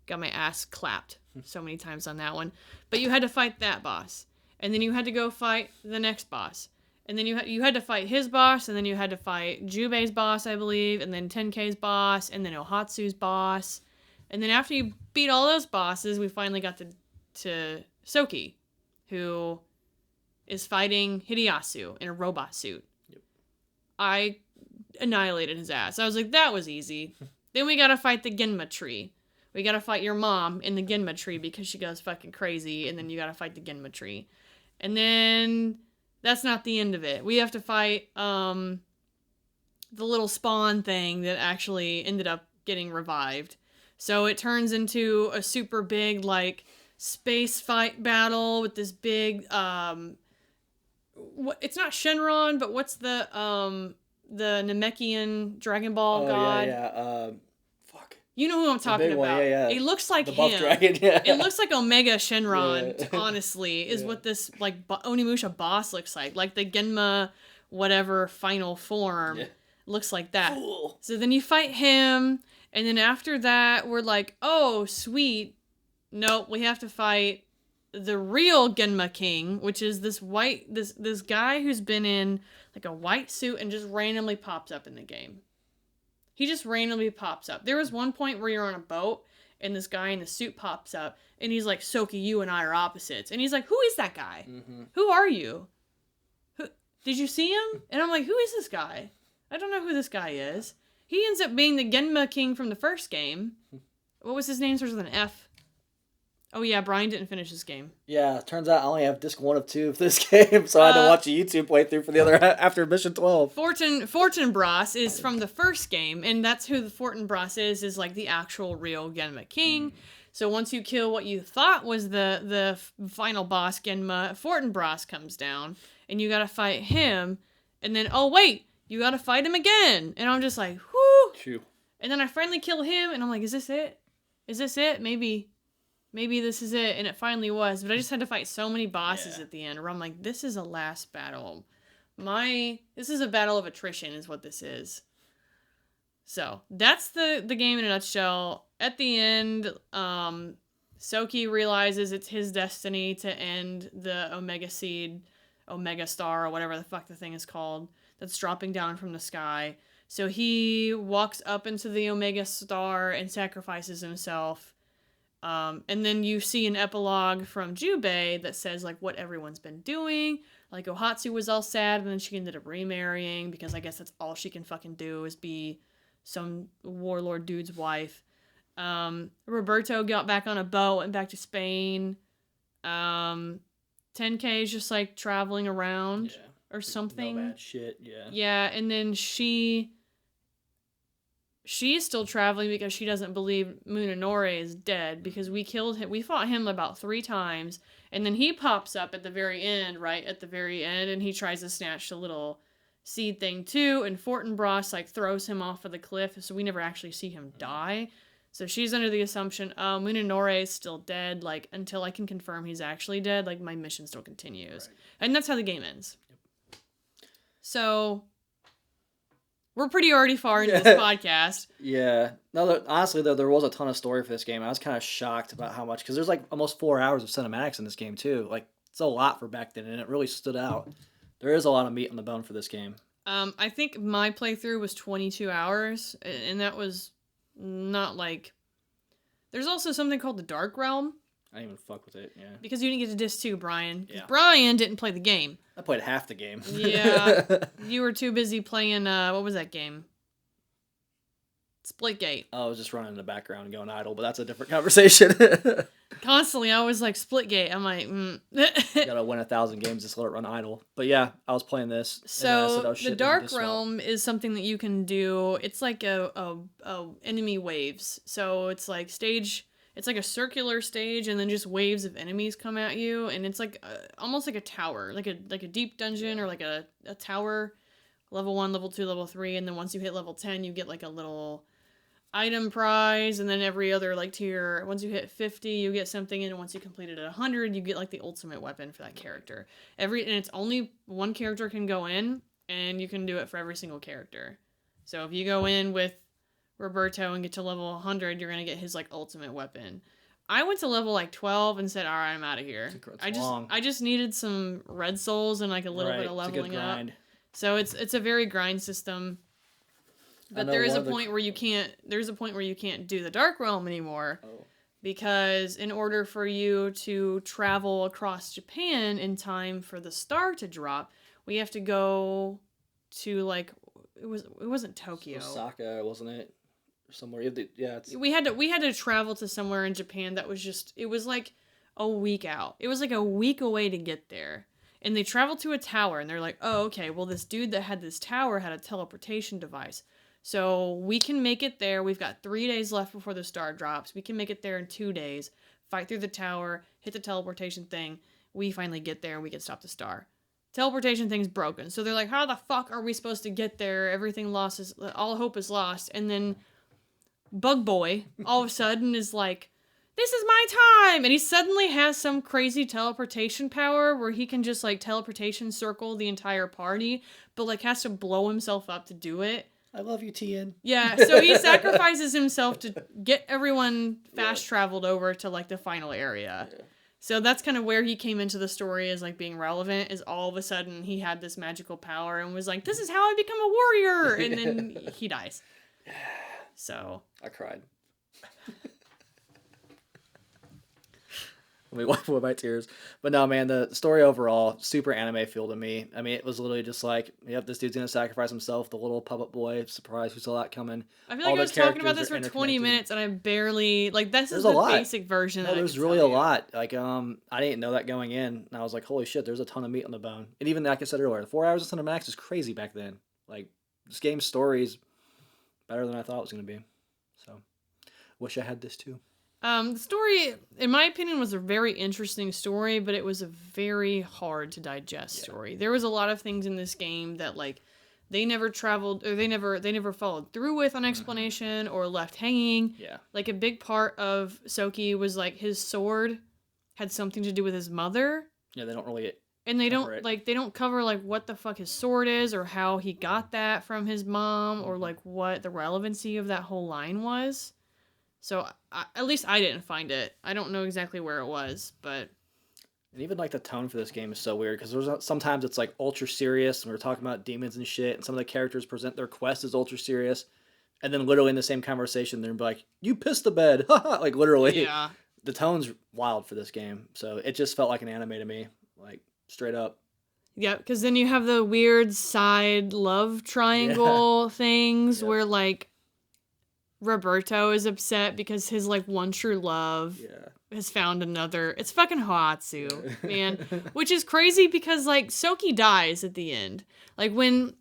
Got my ass clapped so many times on that one. But you had to fight that boss. And then you had to go fight the next boss. And then you had to fight his boss, and then you had to fight Jubei's boss, I believe, and then 10K's boss, and then Ohatsu's boss. And then after you beat all those bosses, we finally got to Soki, who is fighting Hideyasu in a robot suit. Yep. I annihilated his ass. I was like, that was easy. Then we gotta fight the Genma tree. We gotta fight your mom in the Genma tree because she goes fucking crazy, and then you gotta fight the Genma tree. And then that's not the end of it. We have to fight the little spawn thing that actually ended up getting revived. So it turns into a super big, like, space fight battle with this big, it's not Shenron, but what's the Namekian Dragon Ball god? Fuck. You know who I'm talking about. Yeah. It looks like the him. Buff Dragon, yeah. It looks like Omega Shenron, honestly, is what this, like, Onimusha boss looks like. Like the Genma whatever final form looks like that. Cool. So then you fight him, and then after that, we're like, oh, sweet. Nope, we have to fight the real Genma King, which is this this guy who's been in like a white suit and just randomly pops up in the game. He just randomly pops up. There was one point where you're on a boat and this guy in the suit pops up and he's like, Soki, you and I are opposites. And he's like, who is that guy? Mm-hmm. Who are you? did you see him? And I'm like, who is this guy? I don't know who this guy is. He ends up being the Genma King from the first game. What was his name? Starts with an F. Oh yeah, Brian didn't finish this game. Yeah, turns out I only have disc 1 of 2 of this game, so I had to watch a YouTube playthrough for the other after mission 12. Fortinbras is from the first game, and that's who the Fortinbras is like the actual real Genma King. So once you kill what you thought was the final boss, Genma, Fortinbras comes down, and you gotta fight him, and then, oh wait, you gotta fight him again. And I'm just like, whoo! Phew. And then I finally kill him, and I'm like, is this it? Is this it? Maybe this is it. And it finally was. But I just had to fight so many bosses at the end where I'm like, this is a last battle. This is a battle of attrition is what this is. So, that's the game in a nutshell. At the end, Soki realizes it's his destiny to end the Omega Seed, Omega Star, or whatever the fuck the thing is called, that's dropping down from the sky. So he walks up into the Omega Star and sacrifices himself. And then you see an epilogue from Jubei that says, like, what everyone's been doing. Like, Ohatsu was all sad, and then she ended up remarrying, because I guess that's all she can fucking do is be some warlord dude's wife. Roberto got back on a boat, went back to Spain. 10K is just, like, traveling around or something. Nomad shit, yeah. Yeah, and then she's still traveling because she doesn't believe Munenori is dead, because we killed him. We fought him about 3 times, and then he pops up at the very end, right at the very end, and he tries to snatch the little seed thing too, and Fortinbras like throws him off of the cliff, so we never actually see him die. So she's under the assumption, Munenori is still dead, like, until I can confirm he's actually dead, like, my mission still continues. Right. And that's how the game ends. Yep. So we're pretty already far into this podcast. Yeah. No, honestly, though, there was a ton of story for this game. I was kind of shocked about how much, because there's like almost 4 hours of cinematics in this game, too. Like, it's a lot for back then, and it really stood out. There is a lot of meat on the bone for this game. I think my playthrough was 22 hours, and that was not like... There's also something called the Dark Realm. I didn't even fuck with it, yeah. Because you didn't get to disc 2, Brian. Yeah. Brian didn't play the game. I played half the game. Yeah. You were too busy playing, what was that game? Splitgate. Oh, I was just running in the background and going idle, but that's a different conversation. Constantly, I was like, Splitgate. I'm like, You gotta win 1,000 games just let it run idle. But yeah, I was playing this. So, the Dark Realm is something that you can do. It's like a enemy waves. So, it's like it's like a circular stage, and then just waves of enemies come at you, and it's like almost like a tower, like a deep dungeon, or like a tower, level 1, level 2, level 3, and then once you hit level 10, you get like a little item prize, and then every other like tier, once you hit 50, you get something, and once you complete it at 100, you get like the ultimate weapon for that character. And it's only one character can go in, and you can do it for every single character. So if you go in with Roberto and get to level 100, you're gonna get his like ultimate weapon. I went to level like 12 and said, all right, I'm out of here. I just needed some red souls and like a little bit of leveling up. So it's a very grind system. But there is a point where you can't do the Dark Realm anymore. Oh. Because in order for you to travel across Japan in time for the star to drop, we have to go to like it wasn't Tokyo. Osaka, wasn't it? Somewhere. We had to travel to somewhere in Japan that was it was like a week out. It was like a week away to get there. And they traveled to a tower, and they're like, oh, okay, well, this dude that had this tower had a teleportation device. So we can make it there. We've got 3 days left before the star drops. We can make it there in 2 days, fight through the tower, hit the teleportation thing. We finally get there, and we can stop the star. Teleportation thing's broken. So they're like, how the fuck are we supposed to get there? All hope is lost. And then Bug Boy all of a sudden is like, this is my time! And he suddenly has some crazy teleportation power where he can just like teleportation circle the entire party, but like has to blow himself up to do it. I love you, Tien. Yeah, so he sacrifices himself to get everyone fast traveled over to like the final area. Yeah. So that's kind of where he came into the story as like being relevant, is all of a sudden he had this magical power and was like, this is how I become a warrior! And then he dies. So I cried. Let me wipe away my tears. But no, man, the story overall, super anime feel to me. I mean, it was literally just like, yep, this dude's gonna sacrifice himself. The little puppet boy, surprise, who saw that coming. I feel like I was talking about this for 20 minutes and I barely, like, this is the basic version. No, there's really a lot. Like, I didn't know that going in, and I was like, holy shit, there's a ton of meat on the bone. And even like I said earlier, 4 hours of cinematics is crazy back then. Like, this game's story is better than I thought it was gonna be. So, wish I had this too. The story, in my opinion, was a very interesting story, but it was a very hard to digest story. There was a lot of things in this game that, like, they never traveled, or they never followed through with an explanation or left hanging. Yeah. Like, a big part of Soki was, like, his sword had something to do with his mother. Yeah, they don't really... And they don't cover, like, what the fuck his sword is, or how he got that from his mom, or, like, what the relevancy of that whole line was. So, at least I didn't find it. I don't know exactly where it was, but... And even, like, the tone for this game is so weird, because sometimes it's, like, ultra serious, and we're talking about demons and shit, and some of the characters present their quest as ultra serious, and then literally in the same conversation, they're like, you pissed the bed! Like, literally. Yeah. The tone's wild for this game, so it just felt like an anime to me. Like, straight up. Yeah, because then you have the weird side love triangle things where, like, Roberto is upset because his, like, one true love has found another. It's fucking Hoatsu, man. Which is crazy because, like, Soki dies at the end. Like,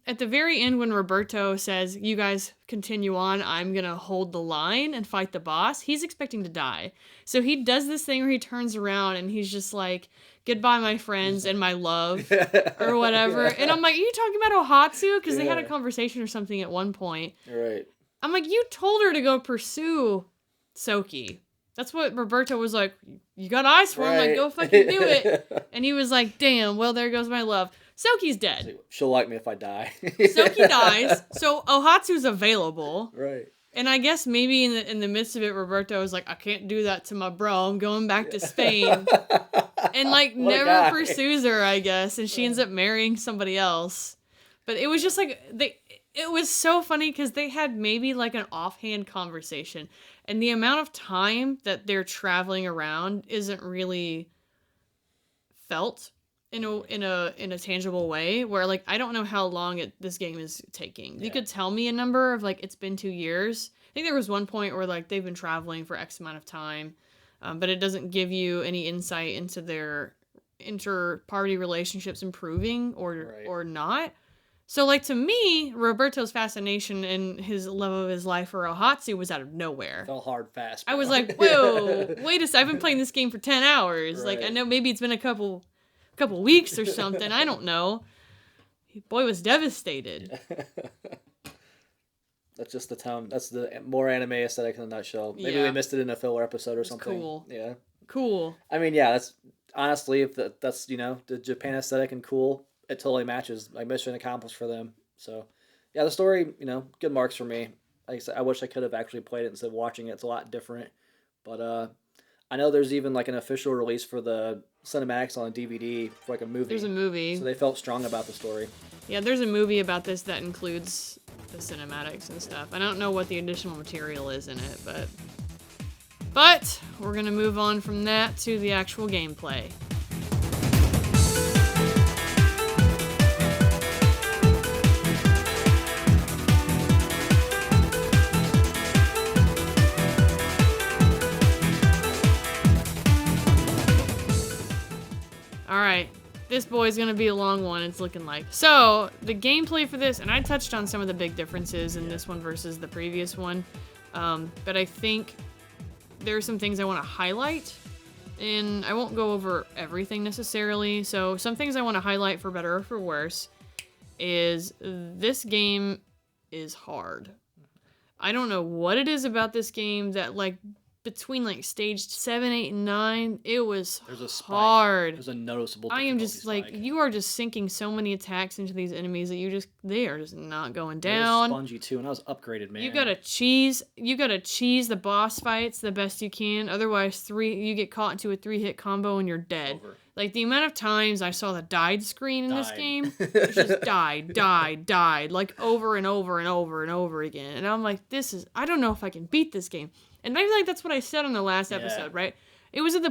at the very end, when Roberto says, you guys continue on, I'm gonna hold the line and fight the boss, he's expecting to die. So he does this thing where he turns around and he's just like, goodbye, my friends, and my love, or whatever. And I'm like, are you talking about Ohatsu? Because they had a conversation or something at one point. Right. I'm like, you told her to go pursue Soki. That's what Roberto was like, you got eyes for him, like, go fucking do it. And he was like, damn, well, there goes my love. Soki's dead. She'll like me if I die. Soki dies, so Ohatsu's available. Right. And I guess maybe in the midst of it, Roberto was like, I can't do that to my bro. I'm going back to Spain. And, like, never pursues her, I guess. And she ends up marrying somebody else. But it was just, like, it was so funny because they had maybe, like, an offhand conversation. And the amount of time that they're traveling around isn't really felt in a tangible way, where, like, I don't know how long this game is taking. You could tell me a number of, like, it's been 2 years. I think there was one point where, like, they've been traveling for X amount of time, but it doesn't give you any insight into their inter-party relationships improving or not. So, like, to me, Roberto's fascination and his love of his life for Ohatsu was out of nowhere. Fell hard fast, bro. I was like, whoa, wait a second, I've been playing this game for 10 hours. Right. Like, I know maybe it's been a couple weeks or something. I don't know. Boy was devastated. That's just the tone. That's the more anime aesthetic in a nutshell. Maybe we missed it in a filler episode or something. Cool. Yeah. Cool. I mean, yeah, that's honestly, if that's, you know, the Japan aesthetic and cool, it totally matches. Like, mission accomplished for them. So, yeah, the story, you know, good marks for me. Like I said, I wish I could have actually played it instead of watching it. It's a lot different. But I know there's even, like, an official release for the cinematics on a DVD for, like, a movie. There's a movie. So they felt strong about the story. Yeah, there's a movie about this that includes the cinematics and stuff. I don't know what the additional material is in it, but we're going to move on from that to the actual gameplay. Alright, this boy's gonna be a long one, it's looking like. So, the gameplay for this, and I touched on some of the big differences in this one versus the previous one, but I think there are some things I want to highlight, and I won't go over everything necessarily. So, some things I want to highlight, for better or for worse, is this game is hard. I don't know what it is about this game that, like, between, like, stage 7, 8, and 9, it was hard. There's a noticeable I am just, like, you are just sinking so many attacks into these enemies that they are just not going down. They're spongy, too, and I was upgraded, man. You gotta cheese the boss fights the best you can, otherwise you get caught into a 3-hit combo and you're dead. Over. Like, the amount of times I saw the died screen in this game, it's just died, like, over and over and over and over again. And I'm like, I don't know if I can beat this game. And I feel like that's what I said on the last episode, right? it was at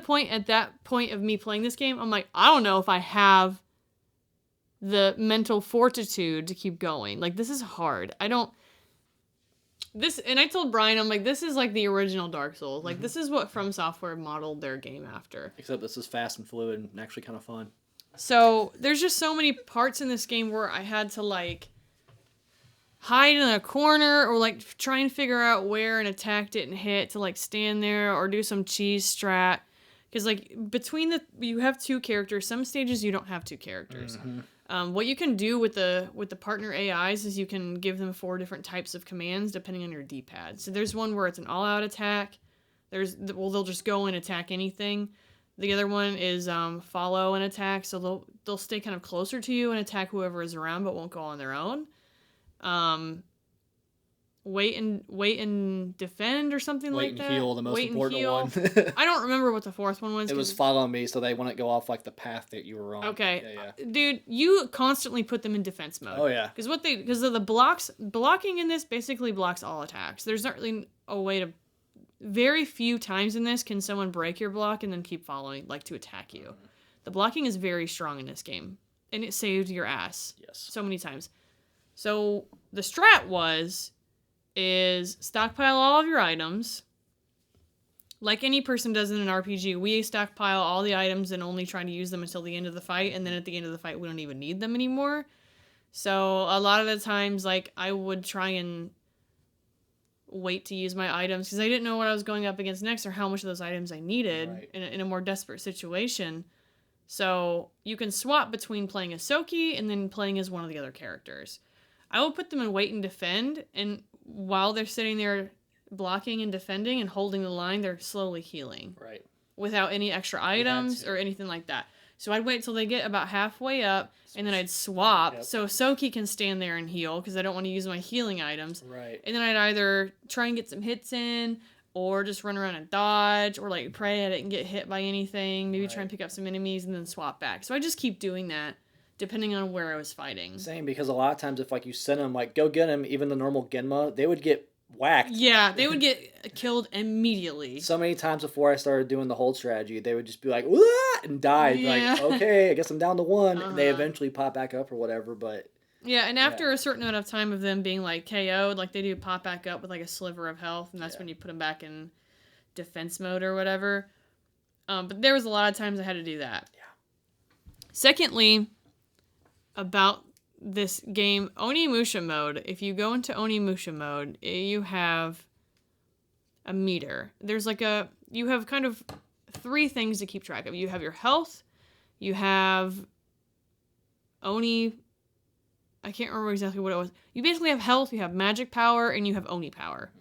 that point of me playing this game, I'm like, I don't know if I have the mental fortitude to keep going. Like, this is hard. And I told Brian, I'm like, this is like the original Dark Souls. Like, this is what From Software modeled their game after. Except this is fast and fluid and actually kind of fun. So, there's just so many parts in this game where I had to, like, hide in a corner or, like, try and figure out where an attack didn't hit to, like, stand there or do some cheese strat. Because, like, you have 2 characters. Some stages you don't have 2 characters. What you can do with the partner AIs is you can give them 4 different types of commands depending on your D-pad. So there's one where it's an all-out attack. They'll just go and attack anything. The other one is follow an attack, so they'll stay kind of closer to you and attack whoever is around, but won't go on their own. Wait and defend or something like that. Wait and heal, the most important one. I don't remember what the 4th one was. It was follow me, so they wouldn't go off like the path that you were on. Okay, dude, you constantly put them in defense mode. Oh yeah, because of the blocking in this basically blocks all attacks. There's not really a way to. Very few times in this can someone break your block and then keep following, like, to attack you. The blocking is very strong in this game, and it saved your ass. Yes. So many times. So the strat is stockpile all of your items. Like any person does in an RPG, we stockpile all the items and only try to use them until the end of the fight, and then at the end of the fight we don't even need them anymore. So a lot of the times, like, I would try and wait to use my items because I didn't know what I was going up against next or how much of those items I needed in a more desperate situation. So you can swap between playing as Soki and then playing as one of the other characters. I will put them in wait and defend, and while they're sitting there blocking and defending and holding the line, they're slowly healing. Right. Without any extra items or anything like that. So I'd wait till they get about halfway up, and then I'd swap, so Soki can stand there and heal, because I don't want to use my healing items. Right. And then I'd either try and get some hits in, or just run around and dodge, or, like, pray I didn't get hit by anything, maybe try and pick up some enemies, and then swap back. So I just keep doing that, depending on where I was fighting. Same, because a lot of times if, like, you send them, like, go get him, even the normal Genma, they would get whacked. Yeah, they would get killed immediately. So many times before I started doing the hold strategy, they would just be like, "Wah!" and die. Like, okay, I guess I'm down to 1. And they eventually pop back up or whatever, but... Yeah, and after a certain amount of time of them being, like, KO'd, like, they do pop back up with, like, a sliver of health, and that's when you put them back in defense mode or whatever. But there was a lot of times I had to do that. Yeah. Secondly, about this game, Onimusha mode. If you go into Onimusha mode, you have a meter. There's you have kind of 3 things to keep track of. You have your health, you have Oni, I can't remember exactly what it was. You basically have health, you have magic power, and you have Oni power.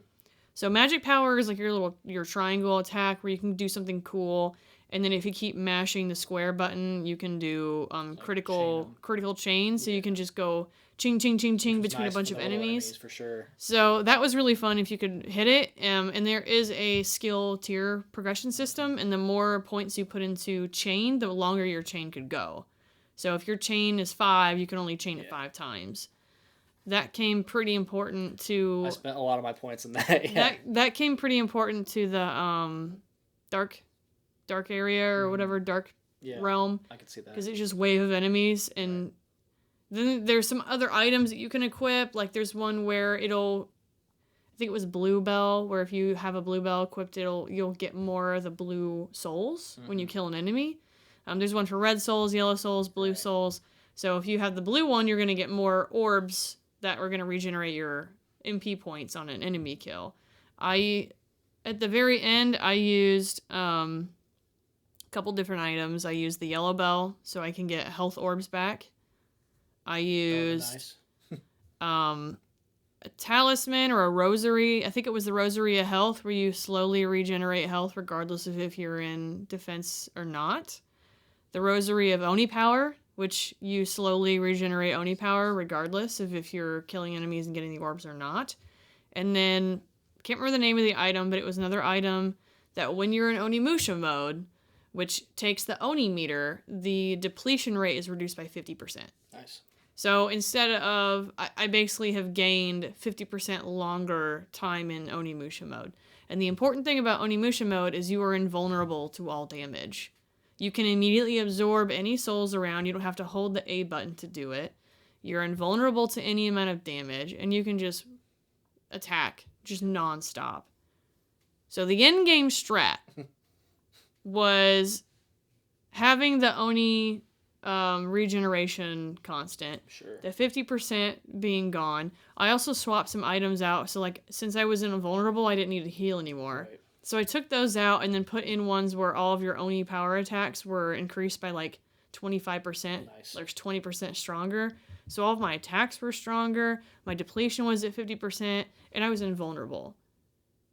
So magic power is like your triangle attack where you can do something cool. And then if you keep mashing the square button, you can do critical chain. So you can just go ching, ching, ching, ching between a bunch of enemies. For sure. So that was really fun if you could hit it. And there is a skill tier progression system. And the more points you put into chain, the longer your chain could go. So if your chain is 5, you can only chain it 5 times. That came pretty important to... I spent a lot of my points in that. Yeah. That came pretty important to the dark area or whatever, dark realm. I could see that. Because it's just wave of enemies. And then there's some other items that you can equip. Like there's one where I think it was Blue Bell, where if you have a Blue Bell equipped, you'll get more of the blue souls when you kill an enemy. There's one for red souls, yellow souls, blue souls. So if you have the blue one, you're going to get more orbs that are going to regenerate your MP points on an enemy kill. At the very end, I used a couple different items. I used the yellow bell so I can get health orbs back. I used a talisman or a rosary. I think it was the rosary of health where you slowly regenerate health regardless of if you're in defense or not. The rosary of Oni power, which you slowly regenerate Oni power regardless of if you're killing enemies and getting the orbs or not. And then, can't remember the name of the item, but it was another item that when you're in Onimusha mode, which takes the Oni meter, the depletion rate is reduced by 50%. Nice. So instead of, I basically have gained 50% longer time in Onimusha mode. And the important thing about Onimusha mode is you are invulnerable to all damage. You can immediately absorb any souls around. You don't have to hold the A button to do it. You're invulnerable to any amount of damage, and you can just attack, just non-stop. So the endgame strat was having the Oni regeneration constant. Sure. The 50% being gone. I also swapped some items out. So, like, since I was invulnerable, I didn't need to heal anymore. Right. So I took those out and then put in ones where all of your Oni power attacks were increased by, like, 25%. Nice. Like, 20% stronger. So all of my attacks were stronger. My depletion was at 50%. And I was invulnerable.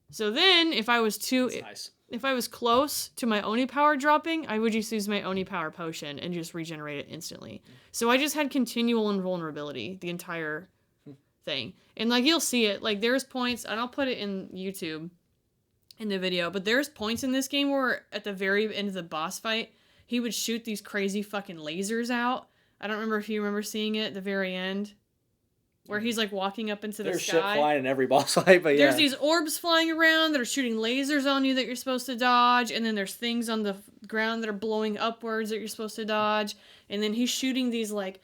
So then, if I was nice. If I was close to my Oni power dropping, I would just use my Oni power potion and just regenerate it instantly. So I just had continual invulnerability the entire thing. And, like, you'll see it. Like, there's points, and I'll put it in YouTube in the video, but there's points in this game where at the very end of the boss fight, he would shoot these crazy fucking lasers out. I don't remember if you remember seeing it at the very end. Where he's, like, walking up into the sky. There's shit flying in every boss fight, but yeah. There's these orbs flying around that are shooting lasers on you that you're supposed to dodge, and then there's things on the ground that are blowing upwards that you're supposed to dodge, and then he's shooting these, like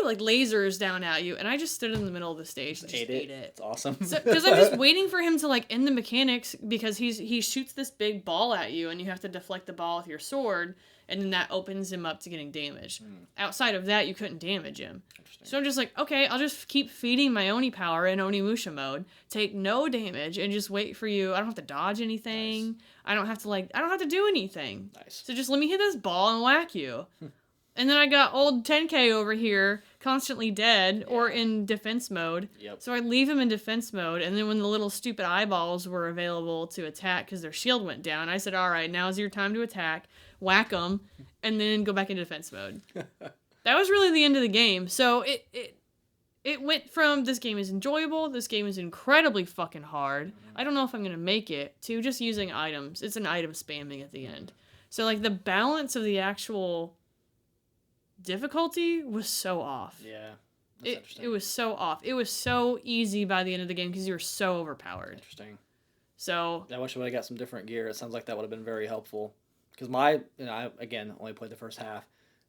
lasers down at you, and I just stood in the middle of the stage and just ate it. It's awesome. Because I'm just waiting for him to, like, end the mechanics, because he shoots this big ball at you, and you have to deflect the ball with your sword, and then that opens him up to getting damaged. Outside of that, you couldn't damage him. So I'm just like, okay, I'll just keep feeding my Oni power in Onimusha mode, take no damage, and just wait for you. I don't have to dodge anything. Nice. I don't have to do anything. Nice. So just let me hit this ball and whack you. And then I got old 10K over here, constantly dead, or in defense mode. Yep. So I leave him in defense mode, and then when the little stupid eyeballs were available to attack because their shield went down, I said, all right, now's your time to attack, whack them, and then go back into defense mode. That was really the end of the game. So it went from, this game is enjoyable, this game is incredibly fucking hard, I don't know if I'm going to make it, to just using items. It's an item spamming at the end. So, like, the balance of the actual difficulty was so off. Yeah. It was so off. It was so easy by the end of the game because you were so overpowered. Interesting. So I wish I would have got some different gear. It sounds like that would have been very helpful. Because I again only played the first half.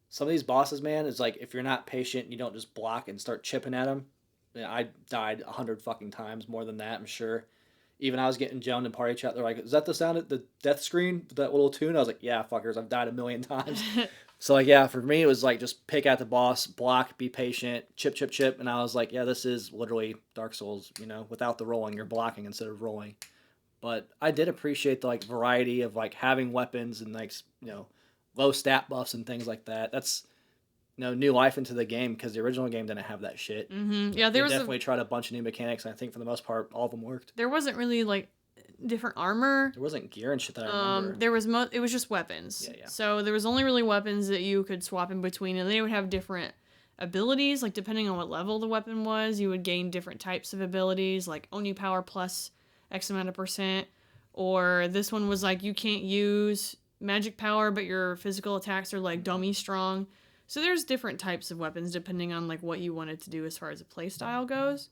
Some of these bosses, man, is like if you're not patient, you don't just block and start chipping at them. I died 100 fucking times, more than that, I'm sure. Even I was getting joned in party chat. They're like, "Is that the sound of the death screen? That little tune?" I was like, "Yeah, fuckers, I've died 1,000,000 times." So, like, yeah, for me, it was like just pick out the boss, block, be patient, chip, chip, chip. And I was like, yeah, this is literally Dark Souls, without the rolling. You're blocking instead of rolling. But I did appreciate the, like, variety of, like, having weapons and, like, low stat buffs and things like that. That's, new life into the game because the original game didn't have that shit. Mm-hmm. Yeah, they definitely tried a bunch of new mechanics, and I think for the most part, all of them worked. There wasn't really, like, different armor. There wasn't gear and shit that I remember. It was just weapons. Yeah. So there was only really weapons that you could swap in between, and they would have different abilities, like depending on what level the weapon was, you would gain different types of abilities, like Oni power plus X amount of %, or this one was like you can't use magic power, but your physical attacks are like dummy strong. So there's different types of weapons depending on like what you wanted to do as far as the playstyle goes.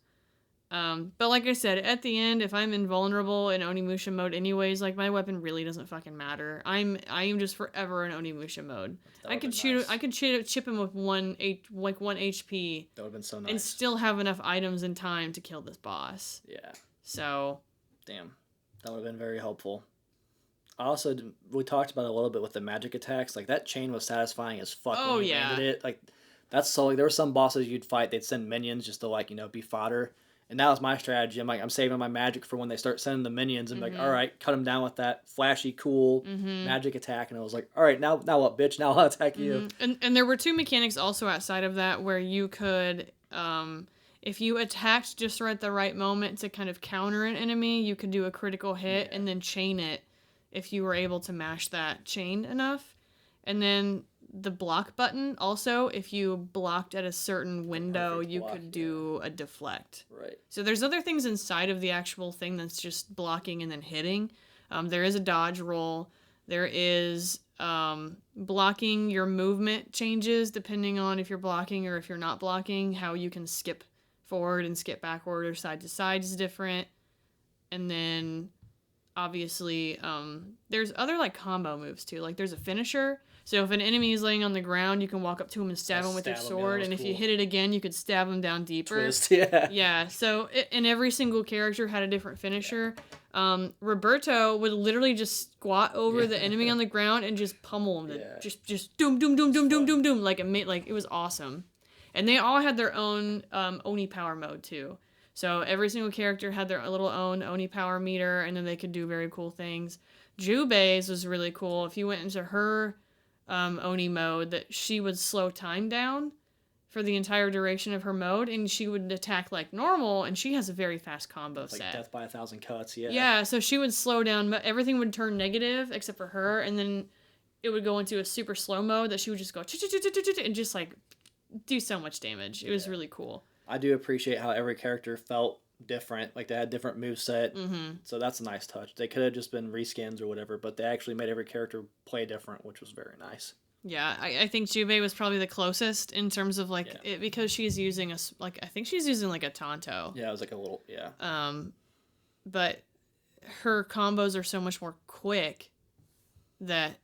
But like I said, at the end, if I'm invulnerable in Onimusha mode anyways, like my weapon really doesn't fucking matter. I am just forever in Onimusha mode. I could chip him with one HP. That would have been so nice. And still have enough items and time to kill this boss. Yeah. So. Damn. That would have been very helpful. We talked about it a little bit with the magic attacks. Like, that chain was satisfying as fuck when you landed it. Like, that's so, like, there were some bosses you'd fight, they'd send minions just to, like, be fodder. And that was my strategy. I'm like, I'm saving my magic for when they start sending the minions. And like, all right, cut them down with that flashy, cool magic attack. And I was like, all right, now what, bitch? Now I'll attack you. And there were two mechanics also outside of that where you could, if you attacked just right at the right moment to kind of counter an enemy, you could do a critical hit and then chain it if you were able to mash that chain enough. And then the block button also, if you blocked at a certain window, you could do a deflect. Right. So there's other things inside of the actual thing that's just blocking and then hitting. There is a dodge roll. There is Blocking, your movement changes depending on if you're blocking or if you're not blocking. How you can skip forward and skip backward or side to side is different. And then obviously there's other like combo moves too. Like there's a finisher. So if an enemy is laying on the ground, you can walk up to him and stab him with your sword. And if you hit it again, you could stab him down deeper. Twist, yeah. Yeah, so and every single character had a different finisher. Roberto would literally just squat over the enemy on the ground and just pummel him. Just doom, doom, doom, doom, doom, doom, doom. Like it was awesome. And they all had their own Oni power mode too. So every single character had their little own Oni power meter, and then they could do very cool things. Jubei's was really cool. If you went into her Oni mode, that she would slow time down for the entire duration of her mode, and she would attack like normal, and she has a very fast combo set. Like death by 1,000 cuts, yeah. Yeah, so she would slow down, everything would turn negative except for her, and then it would go into a super slow mode that she would just go and just like do so much damage. It was really cool. I do appreciate how every character felt different. Like they had different moveset. So that's a nice touch. They could have just been reskins or whatever, but they actually made every character play different, which was very nice. Yeah, I think Jubei was probably the closest in terms of like it, because she's using I think she's using like a Tonto. Yeah, it was like a little but her combos are so much more quick that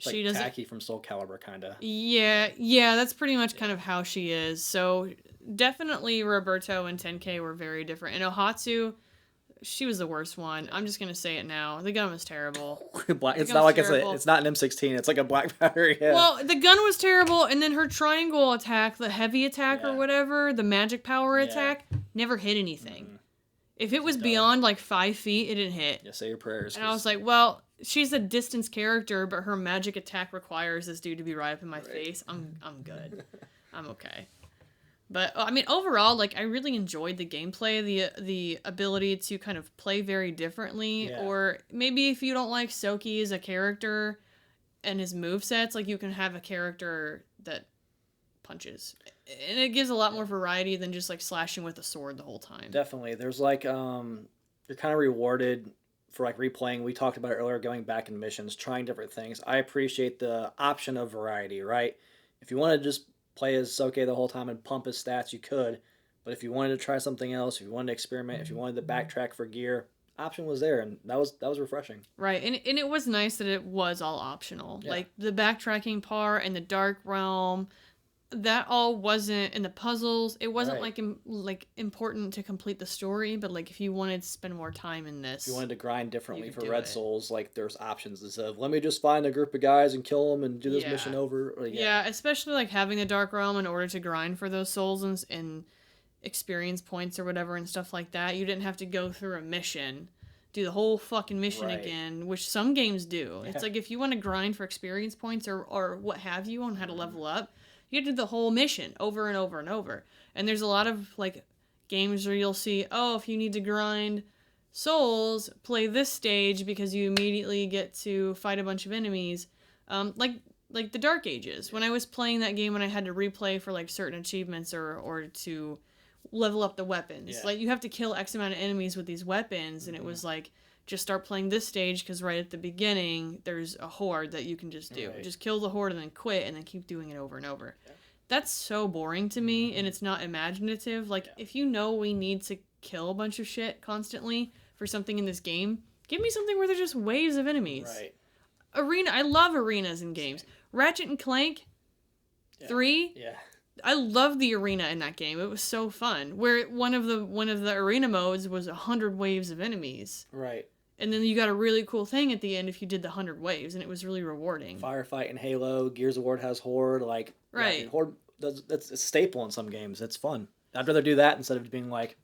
like she doesn't. Tacky from Soul Calibur, kind of. Yeah, that's pretty much kind of how she is. So definitely Roberto and 10K were very different, and Ohatsu, she was the worst one. I'm just gonna say it now. The gun was terrible. It's not like it's not an M16. It's like a black powder. Yeah. Well, the gun was terrible, and then her triangle attack, the heavy attack or whatever, the magic power attack, never hit anything. If it was beyond like 5 feet, it didn't hit. Yeah, say your prayers. And I was like, well, she's a distance character, but her magic attack requires this dude to be right up in my face. I'm good. I'm okay. But I mean, overall, like I really enjoyed the gameplay, the ability to kind of play very differently, or maybe if you don't like Soki as a character and his movesets, like you can have a character that punches, and it gives a lot more variety than just like slashing with a sword the whole time. Definitely, there's like you're kind of rewarded for like replaying. We talked about it earlier, going back in missions, trying different things. I appreciate the option of variety, right? If you want to just play as Soke the whole time and pump his stats, you could. But if you wanted to try something else, if you wanted to experiment, if you wanted to backtrack for gear, option was there, and that was refreshing. Right, and it was nice that it was all optional. Like the backtracking part and the Dark Realm, that all wasn't in the puzzles. It wasn't like important to complete the story, but like if you wanted to spend more time in this, if you wanted to grind differently for Red Souls, like there's options instead of let me just find a group of guys and kill them and do this mission over. Yeah, especially like having the Dark Realm in order to grind for those souls and experience points or whatever and stuff like that. You didn't have to go through a mission, do the whole fucking mission again, which some games do. It's like if you want to grind for experience points or what have you on how to level up, you have to do the whole mission over and over and over. And there's a lot of like games where you'll see, oh, if you need to grind souls, play this stage because you immediately get to fight a bunch of enemies. Like the Dark Ages. When I was playing that game and I had to replay for like certain achievements or to level up the weapons. Like you have to kill X amount of enemies with these weapons, and it was like, just start playing this stage because right at the beginning there's a horde that you can just do. Just kill the horde and then quit and then keep doing it over and over. That's so boring to me, and it's not imaginative. Like if you know we need to kill a bunch of shit constantly for something in this game, give me something where there's just waves of enemies. I love arenas in games. Ratchet and Clank 3. I love the arena in that game. It was so fun. Where one of the arena modes was 100 waves of enemies. And then you got a really cool thing at the end if you did the 100 waves, and it was really rewarding. Firefight in Halo, Gears of War has Horde, like Horde. That's a staple in some games. It's fun. I'd rather do that instead of being like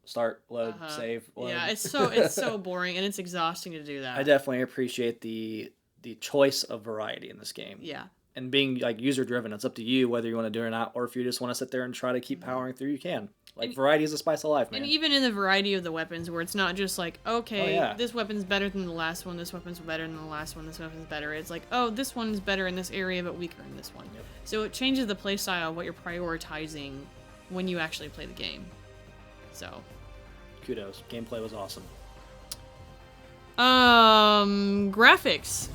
start, load, save. Load. Yeah, it's so boring, and it's exhausting to do that. I definitely appreciate the choice of variety in this game. Yeah. And being like user driven, it's up to you whether you want to do it or not, or if you just want to sit there and try to keep powering through, you can. Like variety is the spice of life, man. And even in the variety of the weapons, where it's not just like, okay, this weapon's better than the last one, this weapon's better than the last one, this weapon's better. It's like, oh, this one's better in this area, but weaker in this one. So it changes the playstyle of what you're prioritizing when you actually play the game. So, kudos. Gameplay was awesome. Graphics.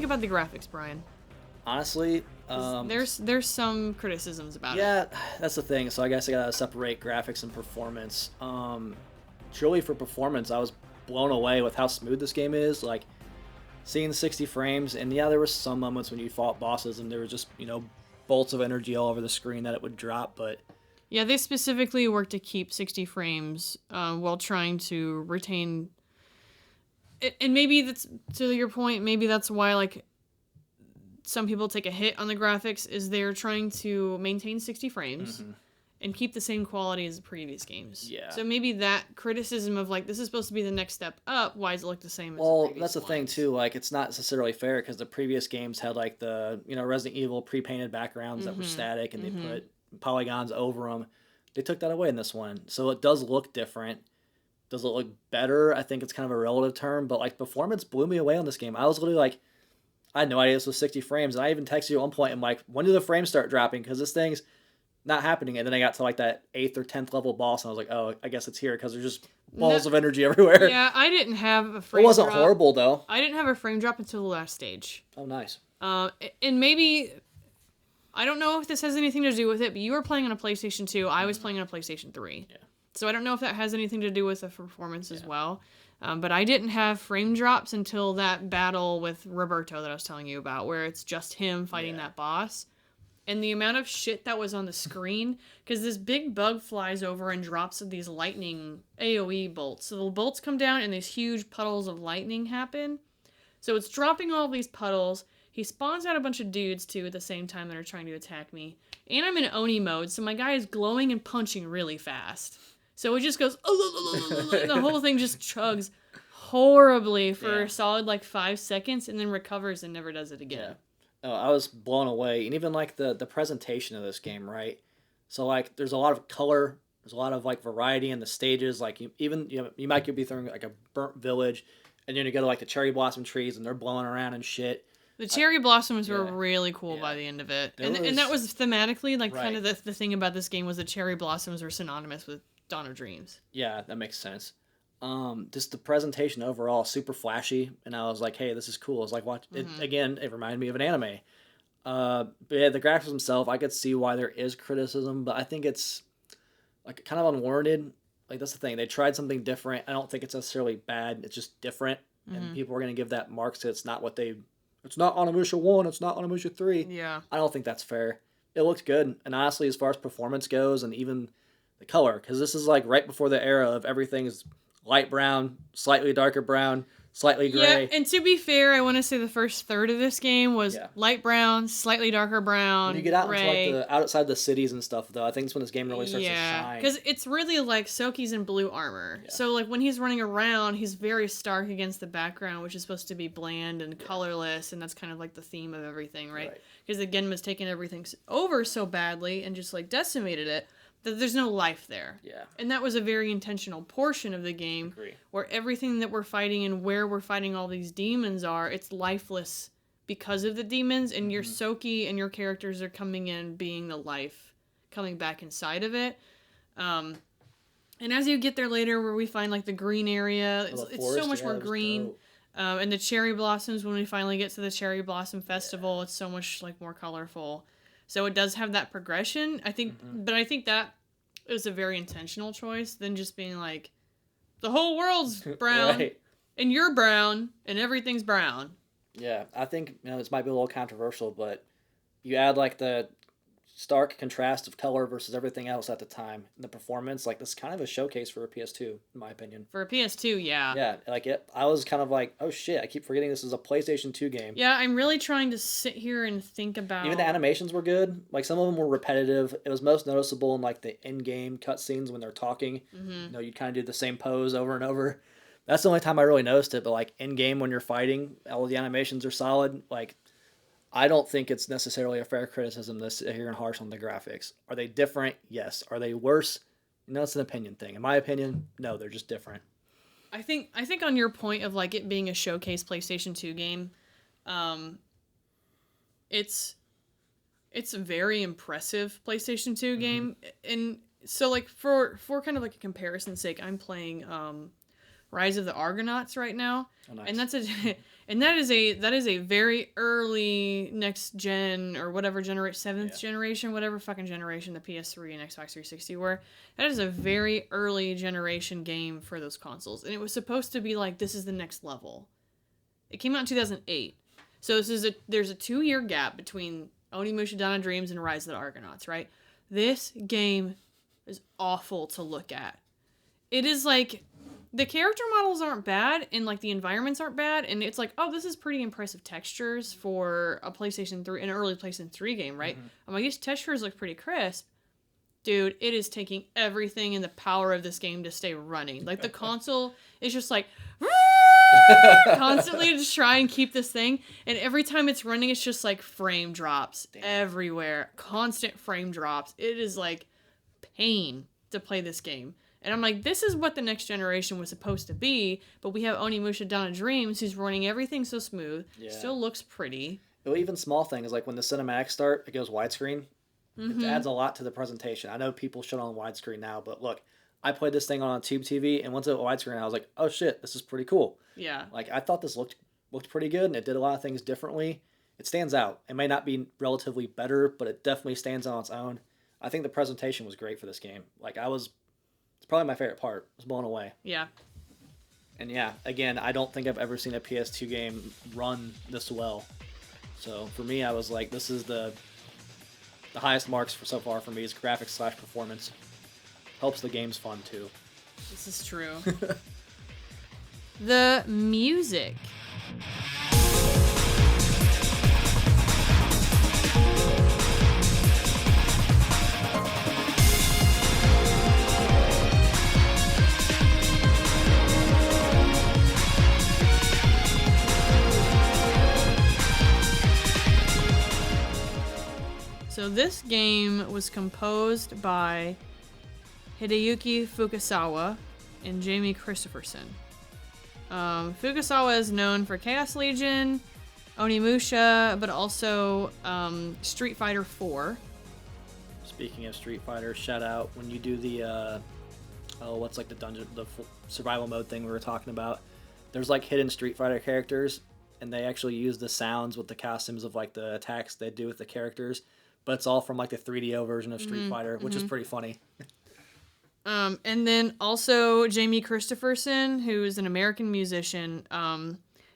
about the graphics, Brian? Honestly, there's some criticisms about it. Yeah, that's the thing. So I guess I gotta separate graphics and performance. Truly for performance, I was blown away with how smooth this game is. Like, seeing 60 frames, and yeah, there were some moments when you fought bosses and there was just, bolts of energy all over the screen that it would drop, but... Yeah, they specifically worked to keep 60 frames while trying to retain... And maybe that's, to your point, maybe that's why, like, some people take a hit on the graphics, is they're trying to maintain 60 frames and keep the same quality as the previous games. Yeah. So maybe that criticism of, like, this is supposed to be the next step up, why does it look the same as the Well, previous that's the thing, ones? too. Like, it's not necessarily fair, because the previous games had, like, the, Resident Evil pre-painted backgrounds that were static, and they put polygons over them. They took that away in this one. So it does look different. Does it look better? I think it's kind of a relative term, but, like, performance blew me away on this game. I was literally like, I had no idea this was 60 frames, and I even texted you at one point, and like, when do the frames start dropping? Because this thing's not happening. And then I got to like that 8th or 10th level boss, and I was like, oh, I guess it's here, because there's just balls of energy everywhere. Yeah, I didn't have a frame drop. It wasn't horrible, though. I didn't have a frame drop until the last stage. Oh, nice. And maybe, I don't know if this has anything to do with it, but you were playing on a PlayStation 2. I was playing on a PlayStation 3. Yeah. So I don't know if that has anything to do with the performance as well. But I didn't have frame drops until that battle with Roberto that I was telling you about, where it's just him fighting that boss. And the amount of shit that was on the screen, because this big bug flies over and drops these lightning AoE bolts. So the bolts come down and these huge puddles of lightning happen. So it's dropping all these puddles. He spawns out a bunch of dudes, too, at the same time that are trying to attack me. And I'm in Oni mode, so my guy is glowing and punching really fast. So it just goes, and the whole thing just chugs horribly for a solid, like, 5 seconds, and then recovers and never does it again. Yeah. Oh, I was blown away. And even, like, the presentation of this game, right? So, like, there's a lot of color. There's a lot of, like, variety in the stages. Like, you might be throwing, like, a burnt village, and then you go to, like, the cherry blossom trees, and they're blowing around and shit. The cherry blossoms were really cool by the end of it. And that was thematically, like, kind of the thing about this game was the cherry blossoms were synonymous with Dawn of Dreams. Yeah, that makes sense. Just the presentation overall, super flashy, and I was like, hey, this is cool. It's like, watch it again, it reminded me of an anime. But yeah, the graphics themselves, I could see why there is criticism, but I think it's like kind of unwarranted. Like, that's the thing. They tried something different. I don't think it's necessarily bad. It's just different, and people are going to give that marks to it's not Onimusha 1, it's not Onimusha 3. Yeah. I don't think that's fair. It looked good, and honestly, as far as performance goes, and even the color, because this is like right before the era of everything is light brown, slightly darker brown, slightly gray. Yeah, and to be fair, I want to say the first third of this game was light brown, slightly darker brown, when you get out gray. into like outside the cities and stuff, though, I think it's when this game really starts to shine. Because it's really like Soki's in blue armor. Yeah. So like when he's running around, he's very stark against the background, which is supposed to be bland and colorless, and that's kind of like the theme of everything, right? Because the Genma's taken everything over so badly and just like decimated it, that there's no life there. Yeah. And that was a very intentional portion of the game where everything that we're fighting and where we're fighting all these demons it's lifeless because of the demons, and your Soki and your characters are coming in being the life coming back inside of it. And as you get there later where we find like the green area, it's so much more green. And the cherry blossoms, when we finally get to the cherry blossom festival, it's so much like more colorful. So it does have that progression, I think, but I think that is a very intentional choice than just being like, the whole world's brown, and you're brown, and everything's brown. Yeah, I think, this might be a little controversial, but you add like the stark contrast of color versus everything else at the time, and the performance, like, this is kind of a showcase for a PS2, in my opinion. For a PS2, yeah. Yeah, like, I was kind of like, oh shit, I keep forgetting this is a PlayStation 2 game. Yeah, I'm really trying to sit here and think about... Even the animations were good. Like, some of them were repetitive. It was most noticeable in, like, the in-game cutscenes when they're talking. You kind of do the same pose over and over. That's the only time I really noticed it, but, like, in-game when you're fighting, all of the animations are solid. Like, I don't think it's necessarily a fair criticism to sit here and harsh on the graphics. Are they different? Yes. Are they worse? It's an opinion thing. In my opinion, no, they're just different. I think on your point of like it being a showcase PlayStation 2 game, it's a very impressive PlayStation 2 game. And so like for kind of like a comparison's sake, I'm playing Rise of the Argonauts right now. Oh, nice. And that is a very early next gen or whatever seventh generation, whatever fucking generation the PS3 and Xbox 360 were. That is a very early generation game for those consoles, and it was supposed to be like, this is the next level. It came out in 2008, so there's a 2-year gap between Onimusha Dawn of Dreams and Rise of the Argonauts, right? This game is awful to look at. It is like, the character models aren't bad, and like the environments aren't bad, and it's like, oh, this is pretty impressive textures for a PlayStation 3, an early PlayStation 3 game, right? I'm like, these textures look pretty crisp. Dude, it is taking everything in the power of this game to stay running. Like, the console is just like, constantly to try and keep this thing, and every time it's running, it's just like frame drops everywhere. Constant frame drops. It is like pain to play this game. And I'm like, this is what the next generation was supposed to be, but we have Onimusha Dawn of Dreams, who's running everything so smooth, still looks pretty. Even small things, like when the cinematics start, it goes widescreen. It adds a lot to the presentation. I know people shut on widescreen now, but look, I played this thing on a tube TV, and once it went widescreen, I was like, oh shit, this is pretty cool. Yeah. Like, I thought this looked pretty good, and it did a lot of things differently. It stands out. It may not be relatively better, but it definitely stands on its own. I think the presentation was great for this game. Like, it's probably my favorite part. I was blown away. Yeah. And yeah, again, I don't think I've ever seen a PS2 game run this well. So for me, I was like, this is the highest marks so far for me is graphics / performance. Helps the game's fun too. This is true. The music. So this game was composed by Hideyuki Fukasawa and Jamie Christopherson. Fukasawa is known for Chaos Legion, Onimusha, but also Street Fighter 4. Speaking of Street Fighter, shout out when you do the what's like the dungeon, the survival mode thing we were talking about. There's like hidden Street Fighter characters, and they actually use the sounds with the costumes of like the attacks they do with the characters. But it's all from like the 3DO version of Street Fighter, which is pretty funny. And then also Jamie Christopherson, who is an American musician,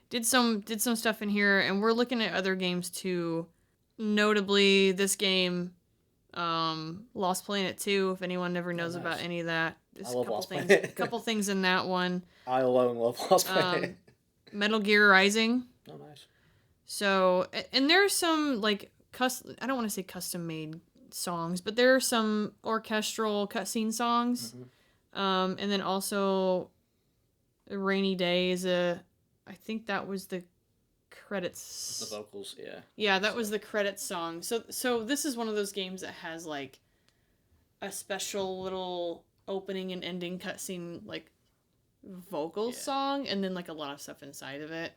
did some stuff in here, and we're looking at other games too. Notably, this game, Lost Planet 2. If anyone never knows about any of that, there's I love Lost things, Planet. a couple things in that one. I alone love Lost Planet. Metal Gear Rising. Oh, nice. So, and there's some like I don't want to say custom made songs, but there are some orchestral cutscene songs. And then also Rainy Day is I think that was the credits. The vocals, yeah. Yeah, that was the credits song. So this is one of those games that has like a special little opening and ending cutscene like vocal song, and then like a lot of stuff inside of it.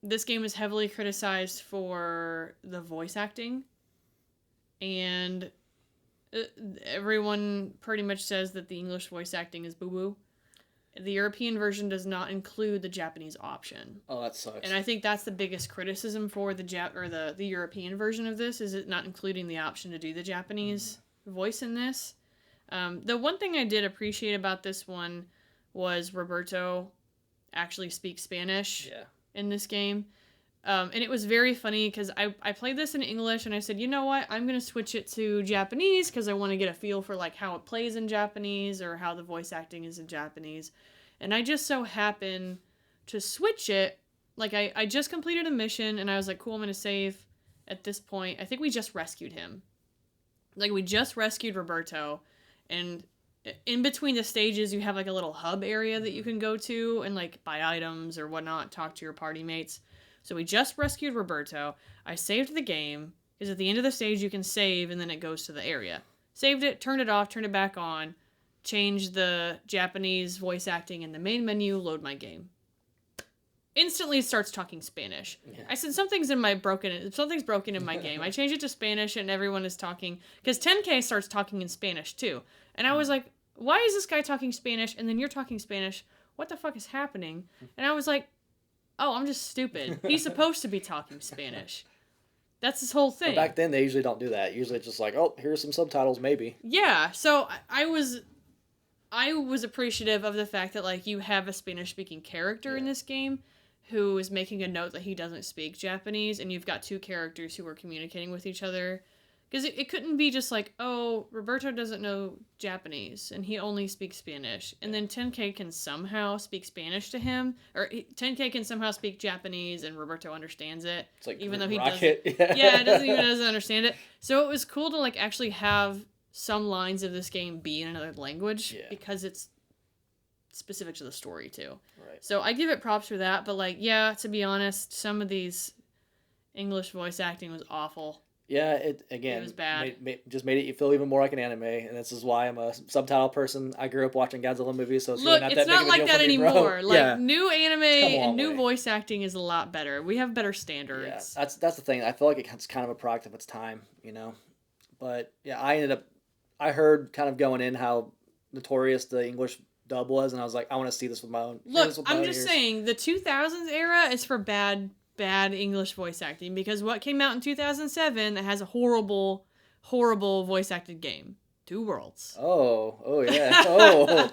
This game is heavily criticized for the voice acting, and everyone pretty much says that the English voice acting is boo-boo. The European version does not include the Japanese option. Oh, that sucks. And I think that's the biggest criticism for the European version of this, is it not including the option to do the Japanese voice in this. The one thing I did appreciate about this one was Roberto actually speaks Spanish in this game. And it was very funny because I played this in English, and I said, you know what, I'm going to switch it to Japanese because I want to get a feel for like how it plays in Japanese or how the voice acting is in Japanese. And I just so happened to switch it. Like I just completed a mission, and I was like, cool, I'm going to save at this point. I think we just rescued him. Like, we just rescued Roberto, and in between the stages, you have like a little hub area that you can go to and like buy items or whatnot, talk to your party mates. So we just rescued Roberto. I saved the game, because at the end of the stage you can save and then it goes to the area. Saved it, turned it off, turned it back on, changed the Japanese voice acting in the main menu, load my game. Instantly it starts talking Spanish. Yeah. I said, something's broken in my game. I changed it to Spanish and everyone is talking, because 10K starts talking in Spanish too. And I was like, why is this guy talking Spanish and then you're talking Spanish? What the fuck is happening? And I was like, oh, I'm just stupid. He's supposed to be talking Spanish. That's his whole thing. But back then, they usually don't do that. Usually it's just like, oh, here's some subtitles, maybe. Yeah, so I was appreciative of the fact that, like, you have a Spanish-speaking character in this game who is making a note that he doesn't speak Japanese, and you've got two characters who are communicating with each other. Because it couldn't be just like, oh, Roberto doesn't know Japanese, and he only speaks Spanish. And then 10K can somehow speak Spanish to him, or 10K can somehow speak Japanese, and Roberto understands it. It's like even though he Rocket. doesn't. Doesn't understand it. So it was cool to, like, actually have some lines of this game be in another language, because it's specific to the story, too. Right. So I give it props for that, but, like, yeah, to be honest, some of these English voice acting was awful. Yeah, it was bad. Just made it feel even more like an anime, and this is why I'm a subtitle person. I grew up watching Godzilla movies, so it's really not that big of a deal for me, bro. Look, it's not like that anymore. Like, new anime and new voice acting is a lot better. We have better standards. Yeah, that's the thing. I feel like it's kind of a product of its time, you know? But, yeah, I heard kind of going in how notorious the English dub was, and I was like, I want to see this with my own ears. Look, I'm just saying, the 2000s era is for bad English voice acting, because what came out in 2007 that has a horrible voice acted game? Two Worlds. Oh yeah.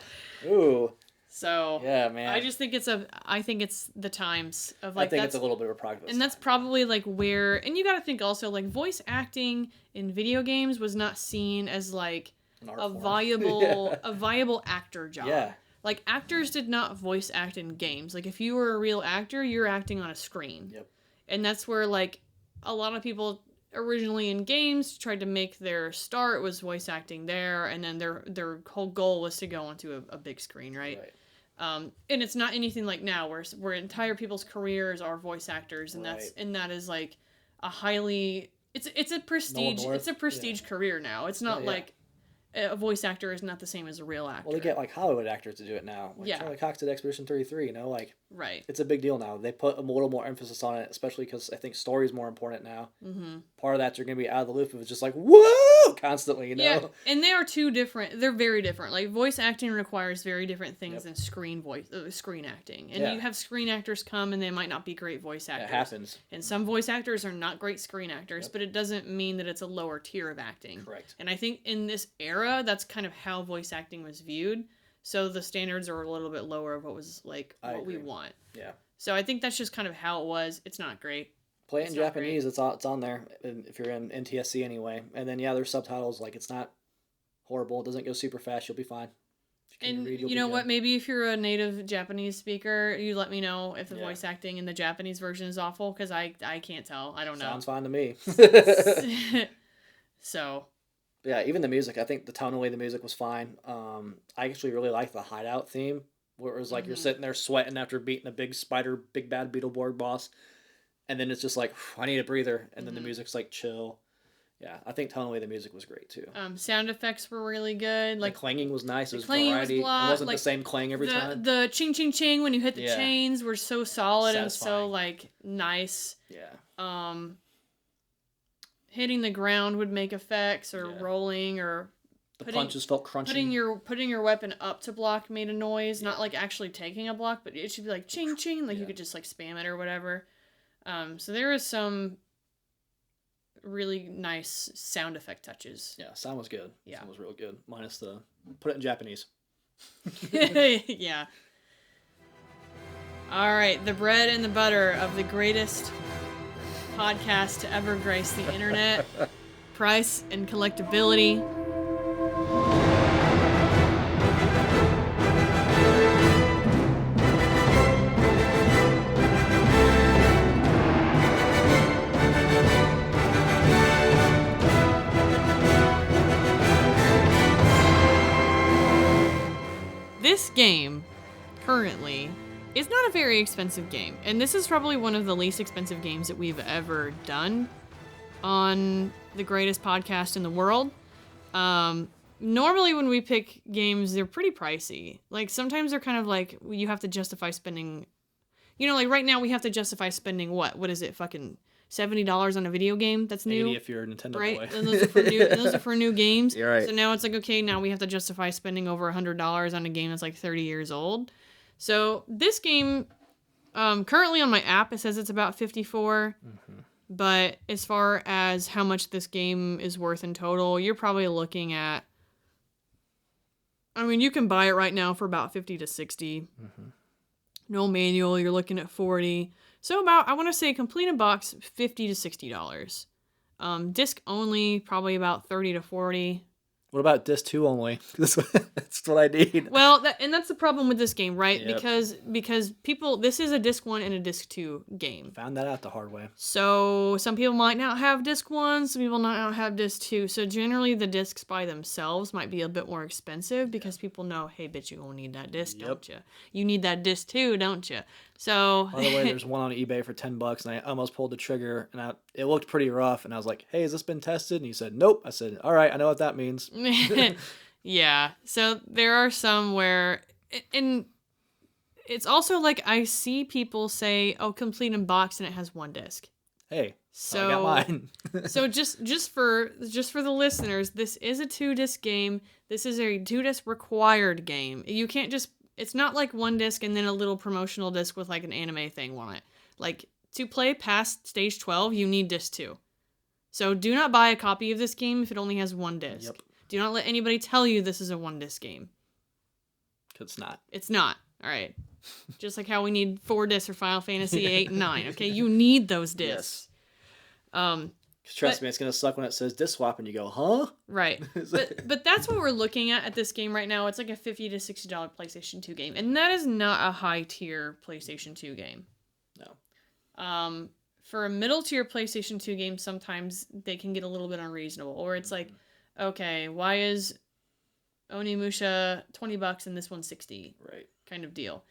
Ooh. So yeah, man. I just think it's the times of, like, I think it's a little bit of a product. And that's probably, like, where, and you got to think also, like, voice acting in video games was not seen as, like, a viable actor job. Yeah. Like, actors did not voice act in games. Like, if you were a real actor, you're acting on a screen. Yep. And that's where, like, a lot of people originally in games tried to make their start was voice acting there, and then their whole goal was to go onto a big screen, right? And it's not anything like now where entire people's careers are voice actors, and that is, like, a highly... It's a prestige career now. It's not like... A voice actor is not the same as a real actor. Well, they get, like, Hollywood actors to do it now. Like Charlie Cox did Expedition 33, you know? Like, right. It's a big deal now. They put a little more emphasis on it, especially because I think story is more important now. Mm-hmm. Part of that, you're going to be out of the loop if it's just like, whoa, constantly, you know? Yeah, and they are they're very different. Like, voice acting requires very different things than screen acting. And you have screen actors come, and they might not be great voice actors. It happens. And some voice actors are not great screen actors, but it doesn't mean that it's a lower tier of acting. Correct. And I think in this era, that's kind of how voice acting was viewed. So the standards are a little bit lower of what was, like, what we want. Yeah. So I think that's just kind of how it was. It's not great. Play it in Japanese. It's on there if you're in NTSC anyway. And then, there's subtitles. Like, it's not horrible. It doesn't go super fast. You'll be fine. And you know what? Maybe if you're a native Japanese speaker, you let me know if the voice acting in the Japanese version is awful, because I can't tell. I don't know. Sounds fine to me. So... Yeah, even the music. I think the tonally the music was fine. I actually really liked the hideout theme, where it was like you're sitting there sweating after beating a big bad Beetleborg boss, and then it's just like, I need a breather, and then the music's like chill. Yeah, I think tonally the music was great too. Sound effects were really good. Like, the clanging was nice. It was variety. It wasn't like, the same clang every time. The ching ching ching when you hit the chains were so solid Satisfying. and so, like, nice. Yeah. Hitting the ground would make effects, or rolling, or the punches felt crunchy. Putting your weapon up to block made a noise, not like actually taking a block, but it should be like ching ching, like you could just, like, spam it or whatever. So there is some really nice sound effect touches. Yeah, sound was good. Yeah, sound was real good. Minus the put it in Japanese. Yeah. All right, the bread and the butter of the greatest podcast to ever grace the internet. Price and collectibility. This game currently is not a very expensive game, and this is probably one of the least expensive games that we've ever done on the greatest podcast in the world. Normally when we pick games, they're pretty pricey. Like, sometimes they're kind of like, you have to justify spending, like right now we have to justify spending what is it, fucking $70 on a video game that's new. 80 if you're a Nintendo right? boy. And those are for new games. You're right. So now it's like, okay, now we have to justify spending over $100 on a game that's like 30 years old. So this game, currently on my app, it says it's about 54. Mm-hmm. But as far as how much this game is worth in total, you're probably looking at, I mean, you can buy it right now for about 50 to 60. Mm-hmm. No manual, you're looking at 40. So about, I want to say complete in box, $50 to $60. Disc only, probably about 30 to 40. What about disc 2 only? That's what I need. Well, that's the problem with this game, right? Yep. Because people, this is a disc 1 and a disc 2 game. Found that out the hard way. So some people might not have disc 1, some people might not have disc 2. So generally the discs by themselves might be a bit more expensive because people know, hey, bitch, you gonna need that disc, don't you? You need that disc 2, don't you? So by the way, there's one on eBay for $10, and I almost pulled the trigger, and it looked pretty rough, and I was like, "Hey, has this been tested?" And he said, "Nope." I said, "All right, I know what that means." Yeah. So there are some where, and it's also like I see people say, "Oh, complete in box," and it has one disc. Hey, so I got mine. So just for the listeners, this is a 2-disc game. This is a 2-disc required game. You can't just. It's not like one disc and then a little promotional disc with like an anime thing on it. Like, to play past stage 12, you need disc 2. So do not buy a copy of this game if it only has one disc. Yep. Do not let anybody tell you this is a 1-disc game. It's not. It's not. All right. Just like how we need 4 discs for Final Fantasy 8 and 9. Okay, you need those discs. Yes. Trust me, it's gonna suck when it says disc swap and you go, huh? Right. But that's what we're looking at this game right now. It's like a $50 to $60 PlayStation 2 game, and that is not a high tier PlayStation 2 game. No. For a middle tier PlayStation 2 game, sometimes they can get a little bit unreasonable, or it's like, okay, why is Onimusha $20 and this one's $60? Right. Kind of deal.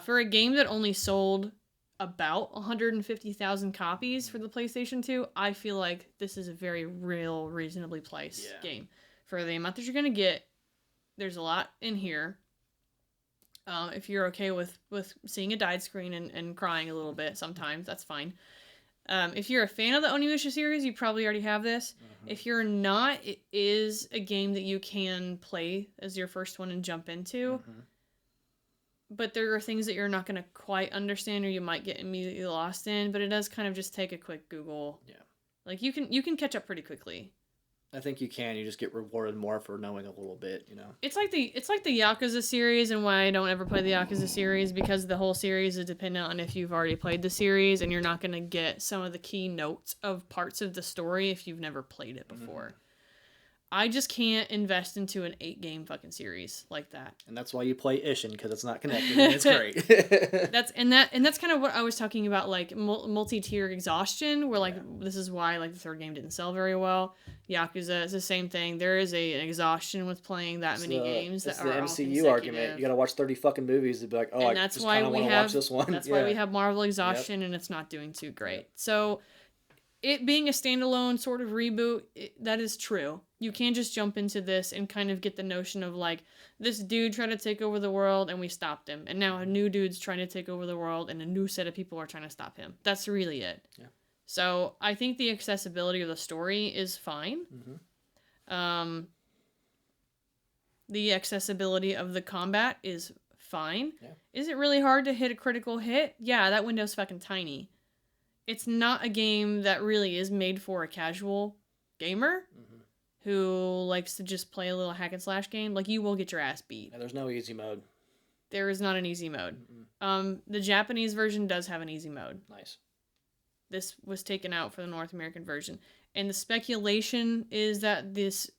For a game that only sold about 150,000 copies for the PlayStation 2, I feel like this is a very reasonably priced game. For the amount that you're going to get, there's a lot in here. If you're okay with seeing a died screen and crying a little bit sometimes, that's fine. If you're a fan of the Onimusha series, you probably already have this. Mm-hmm. If you're not, it is a game that you can play as your first one and jump into. Mm-hmm. But there are things that you're not going to quite understand or you might get immediately lost in, but it does kind of just take a quick Google. Yeah. Like you can catch up pretty quickly. I think you can. You just get rewarded more for knowing a little bit, you know. It's like the Yakuza series, and why I don't ever play the Yakuza series, because the whole series is dependent on if you've already played the series, and you're not going to get some of the key notes of parts of the story if you've never played it before. Mm-hmm. I just can't invest into an 8-game fucking series like that. And that's why you play Ishin, because it's not connected, and it's great. that's kind of what I was talking about, like multi-tier exhaustion, where this is why like the third game didn't sell very well. Yakuza is the same thing. There is an exhaustion with playing that many games that are all consecutive. It's the MCU argument. You got to watch 30 fucking movies to be like, I just kind of want to watch this one. That's why we have Marvel exhaustion, and it's not doing too great. Yep. So it being a standalone sort of reboot, that is true. You can't just jump into this and kind of get the notion of like, this dude tried to take over the world and we stopped him. And now a new dude's trying to take over the world and a new set of people are trying to stop him. That's really it. Yeah. So I think the accessibility of the story is fine. Mm-hmm. The accessibility of the combat is fine. Yeah. Is it really hard to hit a critical hit? Yeah, that window's fucking tiny. It's not a game that really is made for a casual gamer who likes to just play a little hack and slash game. Like, you will get your ass beat. Yeah, there's no easy mode. There is not an easy mode. The Japanese version does have an easy mode. Nice. This was taken out for the North American version. And the speculation is that this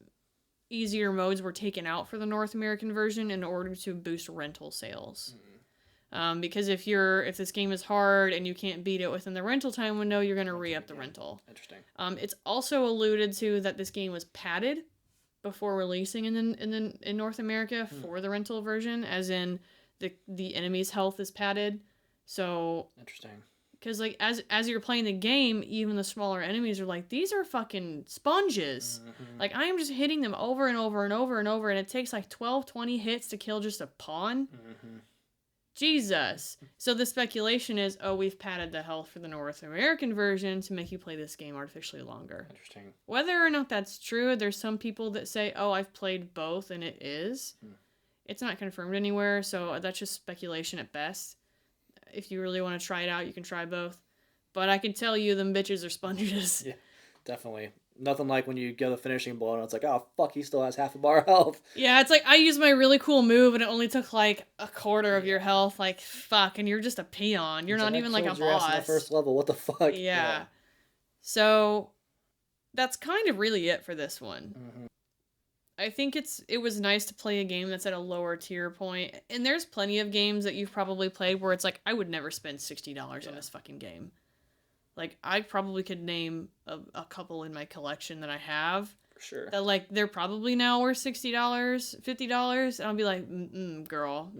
easier modes were taken out for the North American version in order to boost rental sales. Because if this game is hard and you can't beat it within the rental time window, you're going to re-up the rental. Interesting. It's also alluded to that this game was padded before releasing in North America for the rental version, as in the enemy's health is padded. So interesting. Because like as you're playing the game, even the smaller enemies are like, these are fucking sponges. Mm-hmm. Like, I am just hitting them over and over and over and over, and it takes like 12, 20 hits to kill just a pawn. Mm-hmm. Jesus. So the speculation is, we've padded the health for the North American version to make you play this game artificially longer. Interesting. Whether or not that's true, there's some people that say, I've played both, and it is. It's not confirmed anywhere, so that's just speculation at best. If you really want to try it out, you can try both. But I can tell you, them bitches are sponges. Yeah, definitely. Nothing like when you go to the finishing blow and it's like, oh, fuck, he still has half a bar of health. Yeah, it's like, I used my really cool move and it only took like a quarter of your health. Like, fuck, and you're just a peon. You're not even like a boss. In the first level, what the fuck? Yeah. So, that's kind of really it for this one. Mm-hmm. I think it was nice to play a game that's at a lower tier point. And there's plenty of games that you've probably played where it's like, I would never spend $60 on this fucking game. Like, I probably could name a couple in my collection that I have. For sure. That, like, they're probably now worth $60, $50. And I'll be like, girl.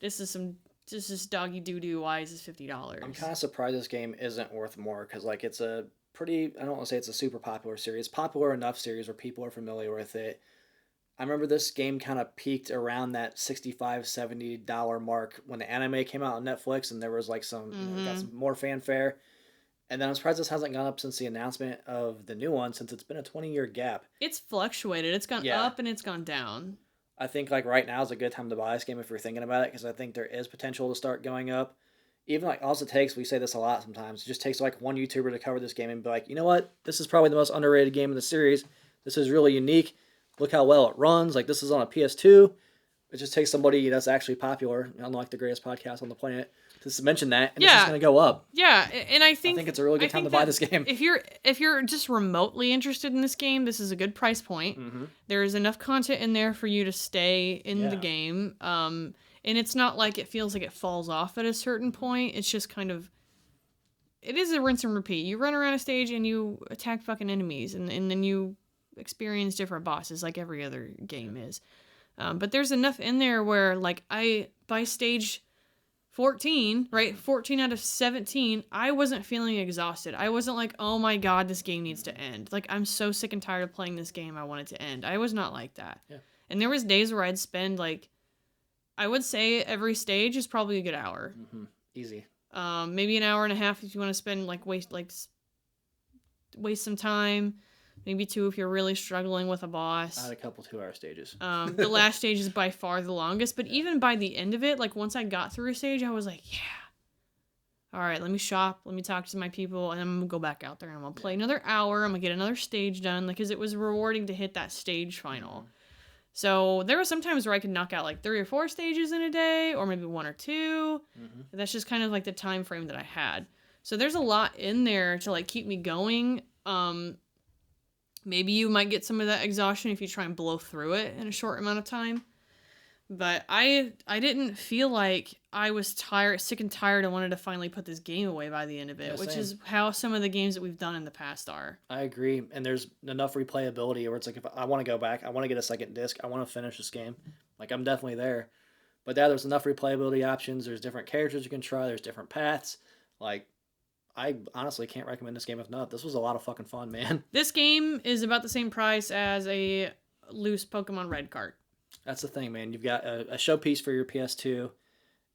This is doggy doo-doo. Why is this $50? I'm kind of surprised this game isn't worth more. Because, like, it's a pretty... I don't want to say it's a super popular series. Popular enough series where people are familiar with it. I remember this game kind of peaked around that $65, $70 mark when the anime came out on Netflix. And there was, like, got some more fanfare. And then I'm surprised this hasn't gone up since the announcement of the new one, since it's been a 20-year gap. It's fluctuated. It's gone up and it's gone down. I think like right now is a good time to buy this game if you're thinking about it, because I think there is potential to start going up. Even like all it takes, we say this a lot sometimes, it just takes like one YouTuber to cover this game and be like, you know what? This is probably the most underrated game in the series. This is really unique. Look how well it runs. Like this is on a PS2. It just takes somebody that's actually popular, unlike the greatest podcast on the planet, to mention that, and it's just going to go up. Yeah, and I think it's a really good time to buy this game. If you're just remotely interested in this game, this is a good price point. Mm-hmm. There is enough content in there for you to stay in the game, and it's not like it feels like it falls off at a certain point. It's just kind of, it is a rinse and repeat. You run around a stage and you attack fucking enemies, and then you experience different bosses like every other game is. But there's enough in there where, like, by stage 14, right, 14 out of 17, I wasn't feeling exhausted. I wasn't like, oh my god, this game needs to end. Like, I'm so sick and tired of playing this game, I want it to end. I was not like that. Yeah. And there was days where I'd spend, like, I would say every stage is probably a good hour. Mm-hmm. Easy. Maybe an hour and a half if you want to spend, like, waste some time. Maybe 2 if you're really struggling with a boss. I had a couple 2-hour stages. The last stage is by far the longest, but even by the end of it, like once I got through a stage, I was like, yeah. All right, let me shop, let me talk to my people, and I'm going to go back out there and I'm going to play another hour. I'm going to get another stage done because it was rewarding to hit that stage final. Mm-hmm. So there were some times where I could knock out like 3 or 4 stages in a day, or maybe 1 or 2. Mm-hmm. That's just kind of like the time frame that I had. So there's a lot in there to like keep me going. Maybe you might get some of that exhaustion if you try and blow through it in a short amount of time. But I didn't feel like I was sick and tired and wanted to finally put this game away by the end of it, which is how some of the games that we've done in the past are. I agree. And there's enough replayability where it's like, if I want to go back, I want to get a second disc, I want to finish this game. Like, I'm definitely there. But yeah, there's enough replayability options. There's different characters you can try. There's different paths. Like, I honestly can't recommend this game enough. This was a lot of fucking fun, man. This game is about the same price as a loose Pokemon Red cart. That's the thing, man. You've got a showpiece for your PS2.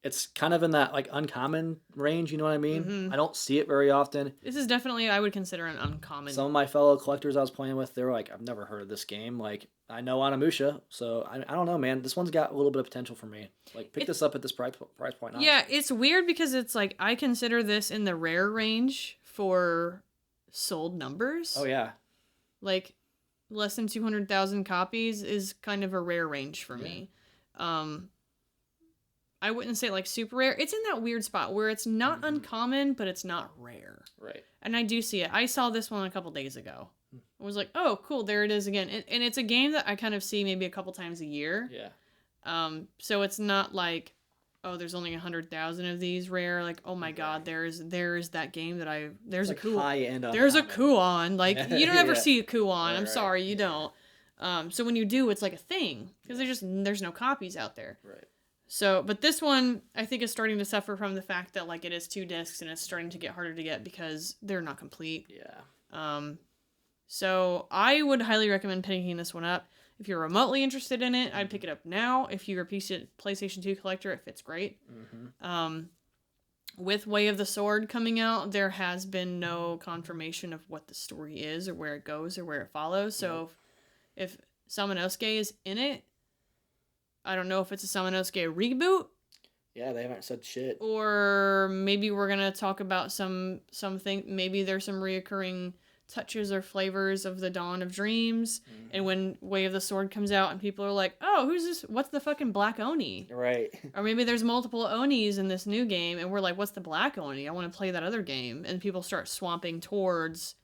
It's kind of in that like uncommon range, you know what I mean? Mm-hmm. I don't see it very often. This is definitely, I would consider, an uncommon. Some of my fellow collectors I was playing with, they were like, I've never heard of this game. Like, I know Onimusha, so I don't know, man. This one's got a little bit of potential for me. Like, pick this up at this price point. Honestly. Yeah, it's weird because it's like, I consider this in the rare range for sold numbers. Oh, yeah. Like, less than 200,000 copies is kind of a rare range for me. I wouldn't say like super rare. It's in that weird spot where it's not uncommon, but it's not rare. Right. And I do see it. I saw this one a couple days ago. I was like, oh, cool, there it is again. And it's a game that I kind of see maybe a couple times a year. Yeah. So it's not like, oh, there's only 100,000 of these rare. Like, oh my god, there's that game that there's like a high end. There's a Kuon. Like, you don't ever see a Kuon. Right, I'm sorry, you don't. So when you do, it's like a thing because there's no copies out there. Right. So, but this one, I think, is starting to suffer from the fact that, like, it is 2 discs and it's starting to get harder to get because they're not complete. Yeah. So I would highly recommend picking this one up. If you're remotely interested in it, I'd pick it up now. If you're a PlayStation 2 collector, it fits great. With Way of the Sword coming out, there has been no confirmation of what the story is or where it goes or where it follows. So if Samanosuke is in it, I don't know if it's a Samanosuke reboot. Yeah, they haven't said shit. Or maybe we're going to talk about something. Maybe there's some reoccurring touches or flavors of the Dawn of Dreams. And when Way of the Sword comes out and people are like, oh, who's this? What's the fucking Black Oni? Right. Or maybe there's multiple Onis in this new game and we're like, what's the Black Oni? I want to play that other game. And people start swamping towards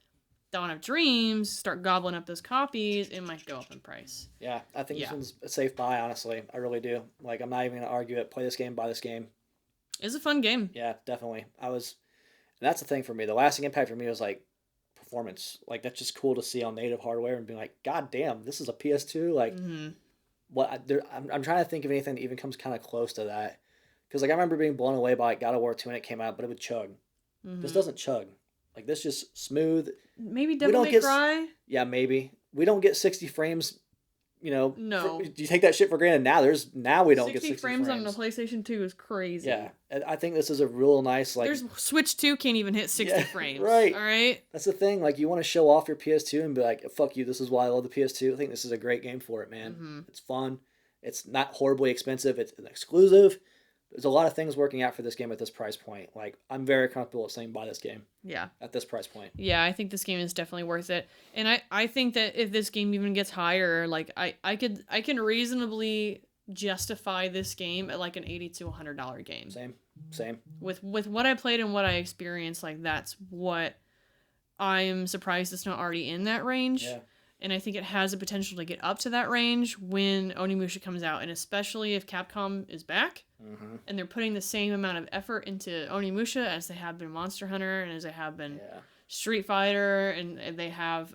Dawn of Dreams, start gobbling up those copies, it might go up in price. Yeah, I think this one's a safe buy, honestly. I really do. Like, I'm not even going to argue it. Play this game, buy this game. It's a fun game. Yeah, definitely. And that's the thing for me. The lasting impact for me was, like, performance. Like, that's just cool to see on native hardware and being like, God damn, this is a PS2? Like, I'm trying to think of anything that even comes kind of close to that. Because, like, I remember being blown away by like, God of War 2 when it came out, but it would chug. This doesn't chug. Like, this just smooth. Maybe Devil May Cry? Yeah, maybe. We don't get 60 frames, No. You take that shit for granted. Now we don't get 60 frames on the PlayStation 2 is crazy. Yeah. And I think this is a real nice, like... Switch 2 can't even hit 60 frames. Right. All right? That's the thing. Like, you want to show off your PS2 and be like, fuck you, this is why I love the PS2. I think this is a great game for it, man. It's fun. It's not horribly expensive. It's exclusive. There's a lot of things working out for this game at this price point. Like, I'm very comfortable with saying buy this game. Yeah. At this price point. Yeah, I think this game is definitely worth it. And I think that if this game even gets higher, like, I can reasonably justify this game at like an $80 to $100 game. Same. With what I played and what I experienced, like, that's what I'm surprised it's not already in that range. Yeah. And I think it has the potential to get up to that range when Onimusha comes out, and especially if Capcom is back, and they're putting the same amount of effort into Onimusha as they have been Monster Hunter, and as they have been Street Fighter, and they have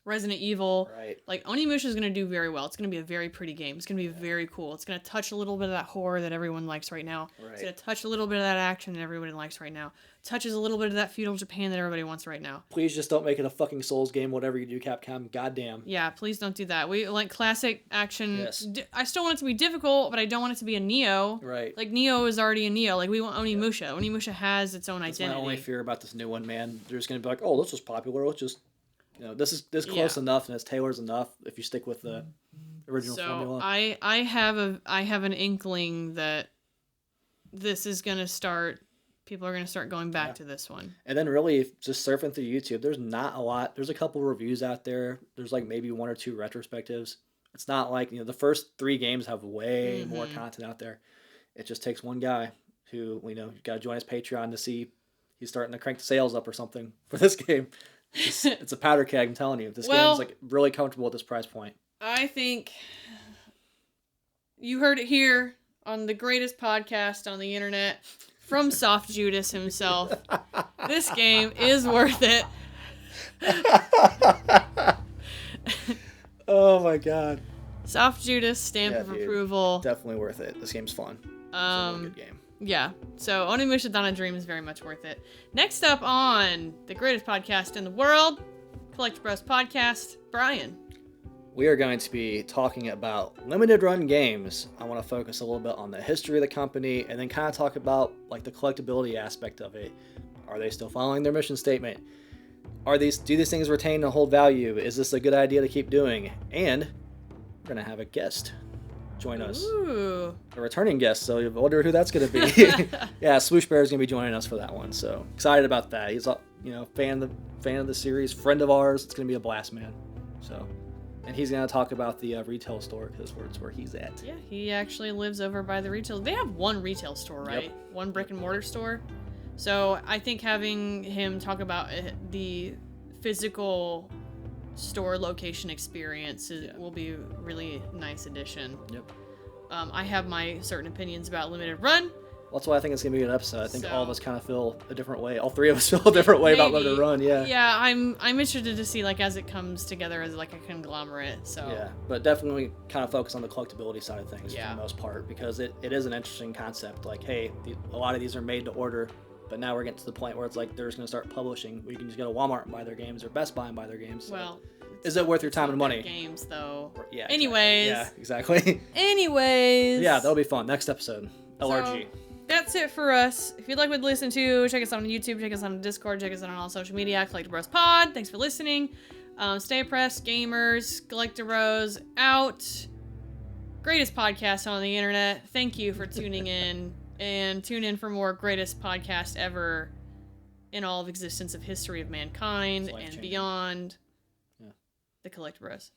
Resident Evil. Right. Like, Onimusha is going to do very well. It's going to be a very pretty game. It's going to be very cool. It's going to touch a little bit of that horror that everyone likes right now. Right. It's going to touch a little bit of that action that everybody likes right now. Touches a little bit of that feudal Japan that everybody wants right now. Please just don't make it a fucking Souls game, whatever you do, Capcom. Goddamn. Yeah, please don't do that. We like classic action. Yes. I still want it to be difficult, but I don't want it to be a Neo. Right. Like, Neo is already a Neo. Like, we want Onimusha. Yeah. Onimusha has its own identity. That's my only fear about this new one, man. They're just going to be like, oh, this was popular. Let's just... this is close enough and it's tailored enough if you stick with the original formula. I have an inkling that this is gonna start. People are gonna start going back to this one. And then really, just surfing through YouTube, there's not a lot. There's a couple reviews out there. There's like maybe one or two retrospectives. It's not like the first 3 games have way more content out there. It just takes one guy who you got to join his Patreon to see he's starting to crank the sales up or something for this game. It's a powder keg, I'm telling you. This game's like really comfortable at this price point. I think you heard it here on the greatest podcast on the internet from Soft Judas himself. This game is worth it. Oh my god. Soft Judas stamp of approval. Definitely worth it. This game's fun. It's a really good game. Yeah, so Onimusha Dawn of Dream is very much worth it. Next up on the greatest podcast in the world, Collecti-Bros podcast, Brian. We are going to be talking about limited run games. I want to focus a little bit on the history of the company and then kind of talk about like the collectability aspect of it. Are they still following their mission statement? Do these things retain and hold value? Is this a good idea to keep doing? And we're going to have a guest join us. Ooh. A returning guest, so you wonder who that's going to be. Yeah, Swoosh Bear is going to be joining us for that one, so excited about that. He's fan of the series, friend of ours. It's going to be a blast, man. So, and he's going to talk about the retail store because it's where he's at. Yeah, he actually lives over by the retail. They have one retail store, right? Yep. One brick and mortar store. So I think having him talk about the physical store location experience will be a really nice addition. Yep. I have my certain opinions about limited run. Well, that's why I think it's gonna be a good episode. I think all of us kind of feel a different way. All 3 of us feel a different way about limited run. Yeah. Yeah, I'm interested to see like as it comes together as like a conglomerate. So. Yeah, but definitely kind of focus on the collectability side of things for the most part because it is an interesting concept. Like, hey, a lot of these are made to order. But now we're getting to the point where it's like they're just going to start publishing. We can just go to Walmart and buy their games or Best Buy and buy their games. So. Well, Is it worth your time and money? Games, though. Yeah. Anyways. Yeah, exactly. Anyways. Yeah, that'll be fun. Next episode. LRG. So, that's it for us. If you'd like to listen to, check us out on YouTube, check us out on Discord, check us out on all social media, Collecti-Bros Pod. Thanks for listening. Stay pressed, gamers, Collecti-Bros out. Greatest podcast on the internet. Thank you for tuning in. And tune in for more greatest podcast ever in all of existence of history of mankind and beyond. Yeah. The Collecti-Bros.